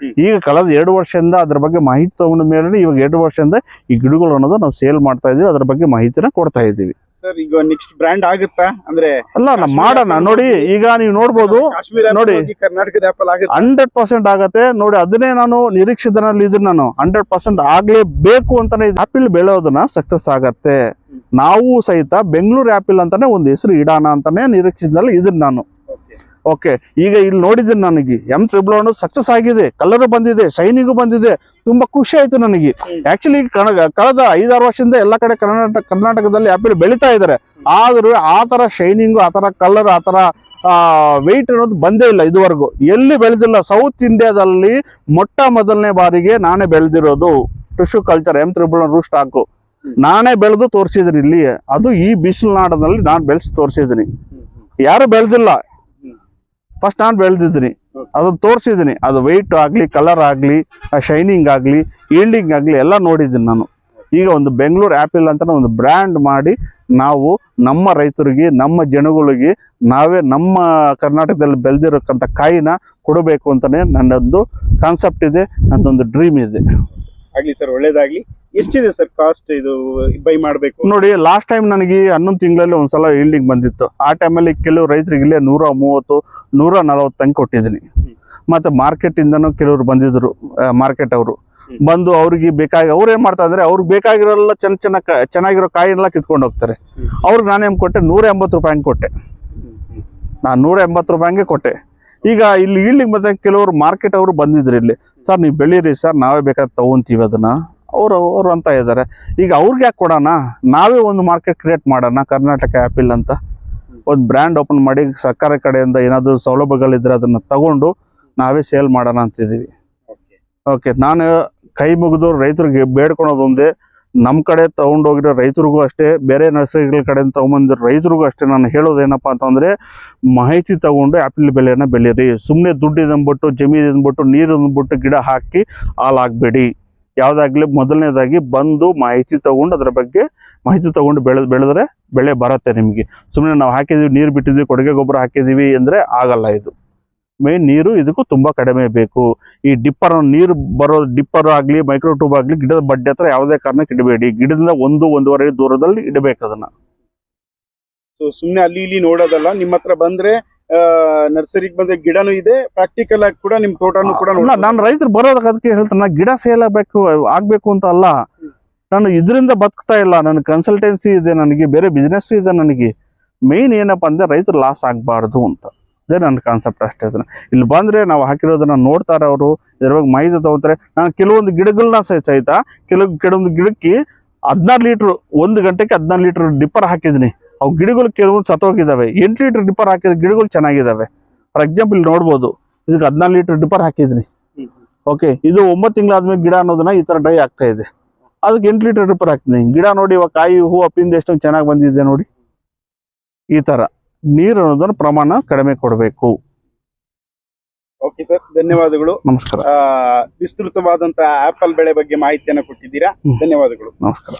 ಈಗ ಕಳೆದ 2 ವರ್ಷದಿಂದ ಅದ್ರ ಬಗ್ಗೆ ಮಾಹಿತಿ ತಗೊಂಡ ಮೇಲೆ ಇವಾಗ 2 ವರ್ಷದಿಂದ ಈ ಗಿಡಗಳು ಅನ್ನೋದು ನಾವು ಸೇಲ್ ಮಾಡ್ತಾ ಇದೀವಿ, ಅದ್ರ ಬಗ್ಗೆ ಮಾಹಿತಿನ ಕೊಡ್ತಾ ಇದೀವಿ. ಸರ್ ಈಗ ನೆಕ್ಸ್ಟ್ ಬ್ರ್ಯಾಂಡ್ ಆಗುತ್ತಾ ಅಂದ್ರೆ? ಅಲ್ಲ, ನಾವು ಮಾಡೋಣ ನೋಡಿ. ಈಗ ನೀವು ನೋಡ್ಬೋದು ನೋಡಿ, ಕರ್ನಾಟಕದ ಆಪಲ್ ಆಗುತ್ತೆ 100% ಆಗತ್ತೆ ನೋಡಿ. ಅದನ್ನೇ ನಾನು ನಿರೀಕ್ಷಿತನಲ್ಲಿ ಇದ್ರೆ ನಾನು 100% ಆಗ್ಲೇಬೇಕು ಅಂತಾನೆ ಆಪಿಲ್ ಬೆಳೆಯೋದನ್ನ ಸಕ್ಸಸ್ ಆಗತ್ತೆ. ನಾವು ಸಹಿತ ಬೆಂಗಳೂರು ಆಪಿಲ್ ಅಂತಾನೆ ಒಂದು ಹೆಸರು ಇಡೋಣ ಅಂತಾನೆ ನಿರೀಕ್ಷಿತದಲ್ಲಿ ಇದನ್ನ ನಾನು. ಓಕೆ, ಈಗ ಇಲ್ಲಿ ನೋಡಿದ್ದೀನಿ ನನಗೆ M1 ಸಕ್ಸಸ್ ಆಗಿದೆ, ಕಲರ್ ಬಂದಿದೆ, ಶೈನಿಂಗು ಬಂದಿದೆ, ತುಂಬಾ ಖುಷಿ ಆಯ್ತು ನನಗೆ. ಆಕ್ಚುಲಿ ಕಳೆದ 5-6 ವರ್ಷದಿಂದ ಎಲ್ಲ ಕಡೆ ಕರ್ನಾಟಕದಲ್ಲಿ ಆಪಿಲ್ ಬೆಳೀತಾ ಇದ್ದಾರೆ. ಆದ್ರೂ ಆ ತರ ಶೈನಿಂಗು, ಆ ತರ ಕಲರ್, ಆ ತರ ವೆಯ್ಟ್ ಅನ್ನೋದು ಬಂದೇ ಇಲ್ಲ ಇದುವರೆಗೂ, ಎಲ್ಲಿ ಬೆಳೆದಿಲ್ಲ. ಸೌತ್ ಇಂಡಿಯಾದಲ್ಲಿ ಮೊದಲನೇ ಬಾರಿಗೆ ನಾನೇ ಬೆಳೆದಿರೋದು ಟಿಶ್ಯೂ ಕಲ್ಚರ್ M1 ಸ್ಟಾಕು ನಾನೇ ಬೆಳೆದು ತೋರಿಸಿದ್ದೀನಿ ಇಲ್ಲಿ. ಅದು ಈ ಬಿಸಿಲು ನಾಡದಲ್ಲಿ ನಾನು ಬೆಳೆಸಿ ತೋರಿಸಿದ್ದೀನಿ, ಯಾರು ಬೆಳೆದಿಲ್ಲ. ಫಸ್ಟ್ ನಾನು ಬೆಳೆದಿದ್ದೀನಿ, ಅದನ್ನು ತೋರಿಸಿದ್ದೀನಿ. ಅದು ವೆಯ್ಟ್ ಆಗಲಿ, ಕಲರ್ ಆಗಲಿ, ಶೈನಿಂಗ್ ಆಗಲಿ, ಈಲ್ಡಿಂಗ್ ಆಗಲಿ ಎಲ್ಲ ನೋಡಿದ್ದೀನಿ ನಾನು. ಈಗ ಒಂದು ಬೆಂಗಳೂರು ಆ್ಯಪಿಲ್ ಅಂತ ಒಂದು ಬ್ರ್ಯಾಂಡ್ ಮಾಡಿ ನಾವು ನಮ್ಮ ರೈತರಿಗೆ, ನಮ್ಮ ಜನಗಳಿಗೆ ನಾವೇ ನಮ್ಮ ಕರ್ನಾಟಕದಲ್ಲಿ ಬೆಳೆದಿರೋಕ್ಕಂಥ ಕಾಯಿನ ಕೊಡಬೇಕು ಅಂತಲೇ ನನ್ನೊಂದು ಕಾನ್ಸೆಪ್ಟ್ ಇದೆ, ನನ್ನದೊಂದು ಡ್ರೀಮ್ ಇದೆ. ಆಗ್ಲಿ ಸರ್, ಒಳ್ಳೇದಾಗ್ಲಿ. ಎಷ್ಟಿದೆ ಸರ್ ಕಾಸ್ಟ್ ಇದು ಬೈ ಮಾಡಬೇಕು? ನೋಡಿ, ಲಾಸ್ಟ್ ಟೈಮ್ ನನಗೆ 11 ತಿಂಗಳಲ್ಲಿ ಒಂದ್ಸಲ ಈಲ್ಡಿಂಗ್ ಬಂದಿತ್ತು. ಆ ಟೈಮಲ್ಲಿ ಕೆಲವು ರೈತರಿಗೆ ಇಲ್ಲೇ 130, 140 ತನಕ ಕೊಟ್ಟಿದ್ದೀನಿ. ಮತ್ತೆ ಮಾರ್ಕೆಟ್ ಇಂದನೂ ಕೆಲವರು ಬಂದಿದ್ರು, ಮಾರ್ಕೆಟ್ ಅವರು ಬಂದು ಅವ್ರಿಗೆ ಬೇಕಾಗಿ ಅವ್ರು ಏನ್ ಮಾಡ್ತಾ ಇದ್ರೆ ಅವ್ರಿಗೆ ಬೇಕಾಗಿರೋಲ್ಲ ಚೆನ್ನಾಗಿರೋ ಕಾಯಿನೆಲ್ಲ ಕಿತ್ಕೊಂಡು ಹೋಗ್ತಾರೆ. ಅವ್ರಿಗೆ ನಾನೇನು ಕೊಟ್ಟೆ, 180 ರೂಪಾಯಿ ಕೊಟ್ಟೆ. ನಾನು 180 ರೂಪಾಯಿಗೆ ಕೊಟ್ಟೆ. ಈಗ ಇಲ್ಲಿ ಈಲ್ಡಿಂಗ್ ಮತ್ತೆ ಕೆಲವರು ಮಾರ್ಕೆಟ್ ಅವರು ಬಂದಿದ್ರು ಇಲ್ಲಿ, ಸರ್ ನೀವು ಬೆಳೀರಿ ಸರ್, ನಾವೇ ಬೇಕಾದ್ರೆ ತಗೊಂತೀವಿ ಅದನ್ನ ಅವರು ಅಂತ ಇದ್ದಾರೆ. ಈಗ ಅವ್ರಿಗೆ ಯಾಕೆ ಕೊಡೋಣ, ನಾವೇ ಒಂದು ಮಾರ್ಕೆಟ್ ಕ್ರಿಯೇಟ್ ಮಾಡೋಣ, ಕರ್ನಾಟಕ ಆ್ಯಪಿಲ್ ಅಂತ ಒಂದು ಬ್ರ್ಯಾಂಡ್ ಓಪನ್ ಮಾಡಿ ಸರ್ಕಾರ ಕಡೆಯಿಂದ ಏನಾದರೂ ಸೌಲಭ್ಯಗಳಿದ್ರೆ ಅದನ್ನ ತಗೊಂಡು ನಾವೇ ಸೇಲ್ ಮಾಡೋಣ ಅಂತಿದ್ದೀವಿ. ಓಕೆ, ನಾನು ಕೈ ಮುಗಿದು ರೈತರಿಗೆ ಬೇಡ್ಕೊಳೋದೊಂದೇ, ನಮ್ಮ ಕಡೆ ತಗೊಂಡೋಗಿರೋ ರೈತರಿಗೂ ಅಷ್ಟೇ, ಬೇರೆ ನರ್ಸರಿಗಳ ಕಡೆಯಿಂದ ತೊಗೊಂಬಂದಿರೋ ರೈತರಿಗೂ ಅಷ್ಟೇ ನಾನು ಹೇಳೋದೇನಪ್ಪ ಅಂತಂದರೆ, ಮಾಹಿತಿ ತಗೊಂಡು ಆ್ಯಪಿಲ್ ಬೆಳೆಯನ್ನು ಬೆಳೀರಿ. ಸುಮ್ಮನೆ ದುಡ್ಡು ಇದನ್ಬಿಟ್ಟು, ಜಮೀನು ಇದನ್ಬಿಟ್ಟು, ನೀರು ಅಂದ್ಬಿಟ್ಟು ಗಿಡ ಹಾಕಿ ಹಾಲಾಗಬೇಡಿ. ಯಾವುದಾಗಲಿ ಮೊದಲನೇದಾಗಿ ಬಂದು ಮಾಹಿತಿ ತಗೊಂಡು ಅದರ ಬಗ್ಗೆ ಮಾಹಿತಿ ತಗೊಂಡು ಬೆಳೆದ್ರೆ ಬೆಳೆ ಬರುತ್ತೆ ನಿಮಗೆ. ಸುಮ್ಮನೆ ನಾವು ಹಾಕಿದ್ದೀವಿ, ನೀರು ಬಿಟ್ಟಿದ್ದೀವಿ, ಕೊಡುಗೆ ಗೊಬ್ಬರ ಹಾಕಿದ್ದೀವಿ ಅಂದರೆ ಆಗಲ್ಲ. ಇದು ಮೇನ್ ನೀರು ಇದಕ್ಕೂ ತುಂಬ ಕಡಿಮೆ ಬೇಕು. ಈ ನೀರು ಬರೋ ಡಿಪ್ಪರ್ ಆಗಲಿ, ಮೈಕ್ರೋ ಟ್ಯೂಬ್ ಆಗಲಿ ಗಿಡದ ಬಡ್ಡೆ ಹತ್ರ ಯಾವುದೇ ಕಾರಣಕ್ಕೆ ಇಡಬೇಡಿ. ಗಿಡದಿಂದ 1-1.5 ಅಡಿ ದೂರದಲ್ಲಿ ಇಡಬೇಕು ಅದನ್ನ. ಸೊ ಸುಮ್ಮನೆ ಅಲ್ಲಿ ಇಲ್ಲಿ ನೋಡೋದಲ್ಲ, ನಿಮ್ಮ ಹತ್ರ ಬಂದ್ರೆ ನರ್ಸರಿಗೆ ಬಂದ ಗಿಡನೂ ಇದೆ, ಪ್ರಾಕ್ಟಿಕಲ್ ಆಗಿ ಕೂಡ ನಿಮ್ ತೋಟನೂ ಕೂಡ. ನಾನು ರೈತರು ಬರೋದಕ್ಕೆ ಅದಕ್ಕೆ ಹೇಳ್ತಾನೆ, ಗಿಡ ಸೇಲ್ ಆಗ್ಬೇಕು ಅಂತ ಅಲ್ಲ, ನಾನು ಇದರಿಂದ ಬದುಕ್ತಾ ಇಲ್ಲ. ನನ್ನ ಕನ್ಸಲ್ಟೆನ್ಸಿ ಇದೆ, ನನಗೆ ಬೇರೆ ಬಿಸ್ನೆಸ್ ಇದೆ. ನನಗೆ ಮೇನ್ ಏನಪ್ಪಾ ಅಂದ್ರೆ ರೈತರು ಲಾಸ್ ಆಗಬಾರ್ದು ಅಂತ, ಅದೇ ನನ್ನ ಕಾನ್ಸೆಪ್ಟ್ ಅಷ್ಟೇ. ಇಲ್ಲಿ ಬಂದ್ರೆ ನಾವು ಹಾಕಿರೋದನ್ನ ನೋಡ್ತಾರೆ ಅವರು, ಇದ್ರ ಬಗ್ಗೆ ಮಾಹಿತಿ ತಗೋತಾರೆ. ನಾನು ಕೆಲವೊಂದು ಗಿಡಗಳನ್ನ ಸಹಿತ ಕೆಲವೊಂದು ಗಿಡಕ್ಕೆ 16 ಲೀಟ್ರ್ 1 ಗಂಟೆಗೆ 16 ಲೀಟ್ರ್ ಡಿಪ್ಪರ್ ಹಾಕಿದ್ದೀನಿ. ಅವು ಗಿಡಗಳು ಕೆಲವೊಂದು ಸತ್ತೋಗಿದ್ದಾವೆ. 8 ಲೀಟ್ರ್ ಡಿಪ್ಪರ್ ಹಾಕಿದ ಗಿಡಗಳು ಚೆನ್ನಾಗಿದ್ದಾವೆ. ಫಾರ್ ಎಕ್ಸಾಂಪಲ್ ಇಲ್ಲಿ ನೋಡ್ಬೋದು, ಇದಕ್ಕೆ 14 ಲೀಟ್ರ್ ಡಿಪ್ಪರ್ ಹಾಕಿದ್ದೀನಿ. ಓಕೆ, ಇದು 9 ತಿಂಗಳಾದ್ಮೇಲೆ ಗಿಡ ಅನ್ನೋದನ್ನ ಈ ತರ ಡೈ ಆಗ್ತಾ ಇದೆ. ಅದಕ್ಕೆ 8 ಲೀಟ್ರ್ ಡಿಪ್ಪರ್ ಹಾಕ್ತೀನಿ. ಗಿಡ ನೋಡಿ ಇವಾಗ ಕಾಯಿ ಹೂವು ಪಿಂದ ಎಷ್ಟೊಂದು ಚೆನ್ನಾಗಿ ಬಂದಿದೆ ನೋಡಿ. ಈ ತರ ನೀರು ಅನ್ನೋದನ್ನ ಪ್ರಮಾಣ ಕಡಿಮೆ ಕೊಡಬೇಕು. ಓಕೆ ಸರ್, ಧನ್ಯವಾದಗಳು. ನಮಸ್ಕಾರ. ವಿಸ್ತೃತವಾದಂತಹ ಆಪಲ್ ಬೆಳೆ ಬಗ್ಗೆ ಮಾಹಿತಿಯನ್ನು ಕೊಟ್ಟಿದ್ದೀರಾ. ಧನ್ಯವಾದಗಳು. ನಮಸ್ಕಾರ.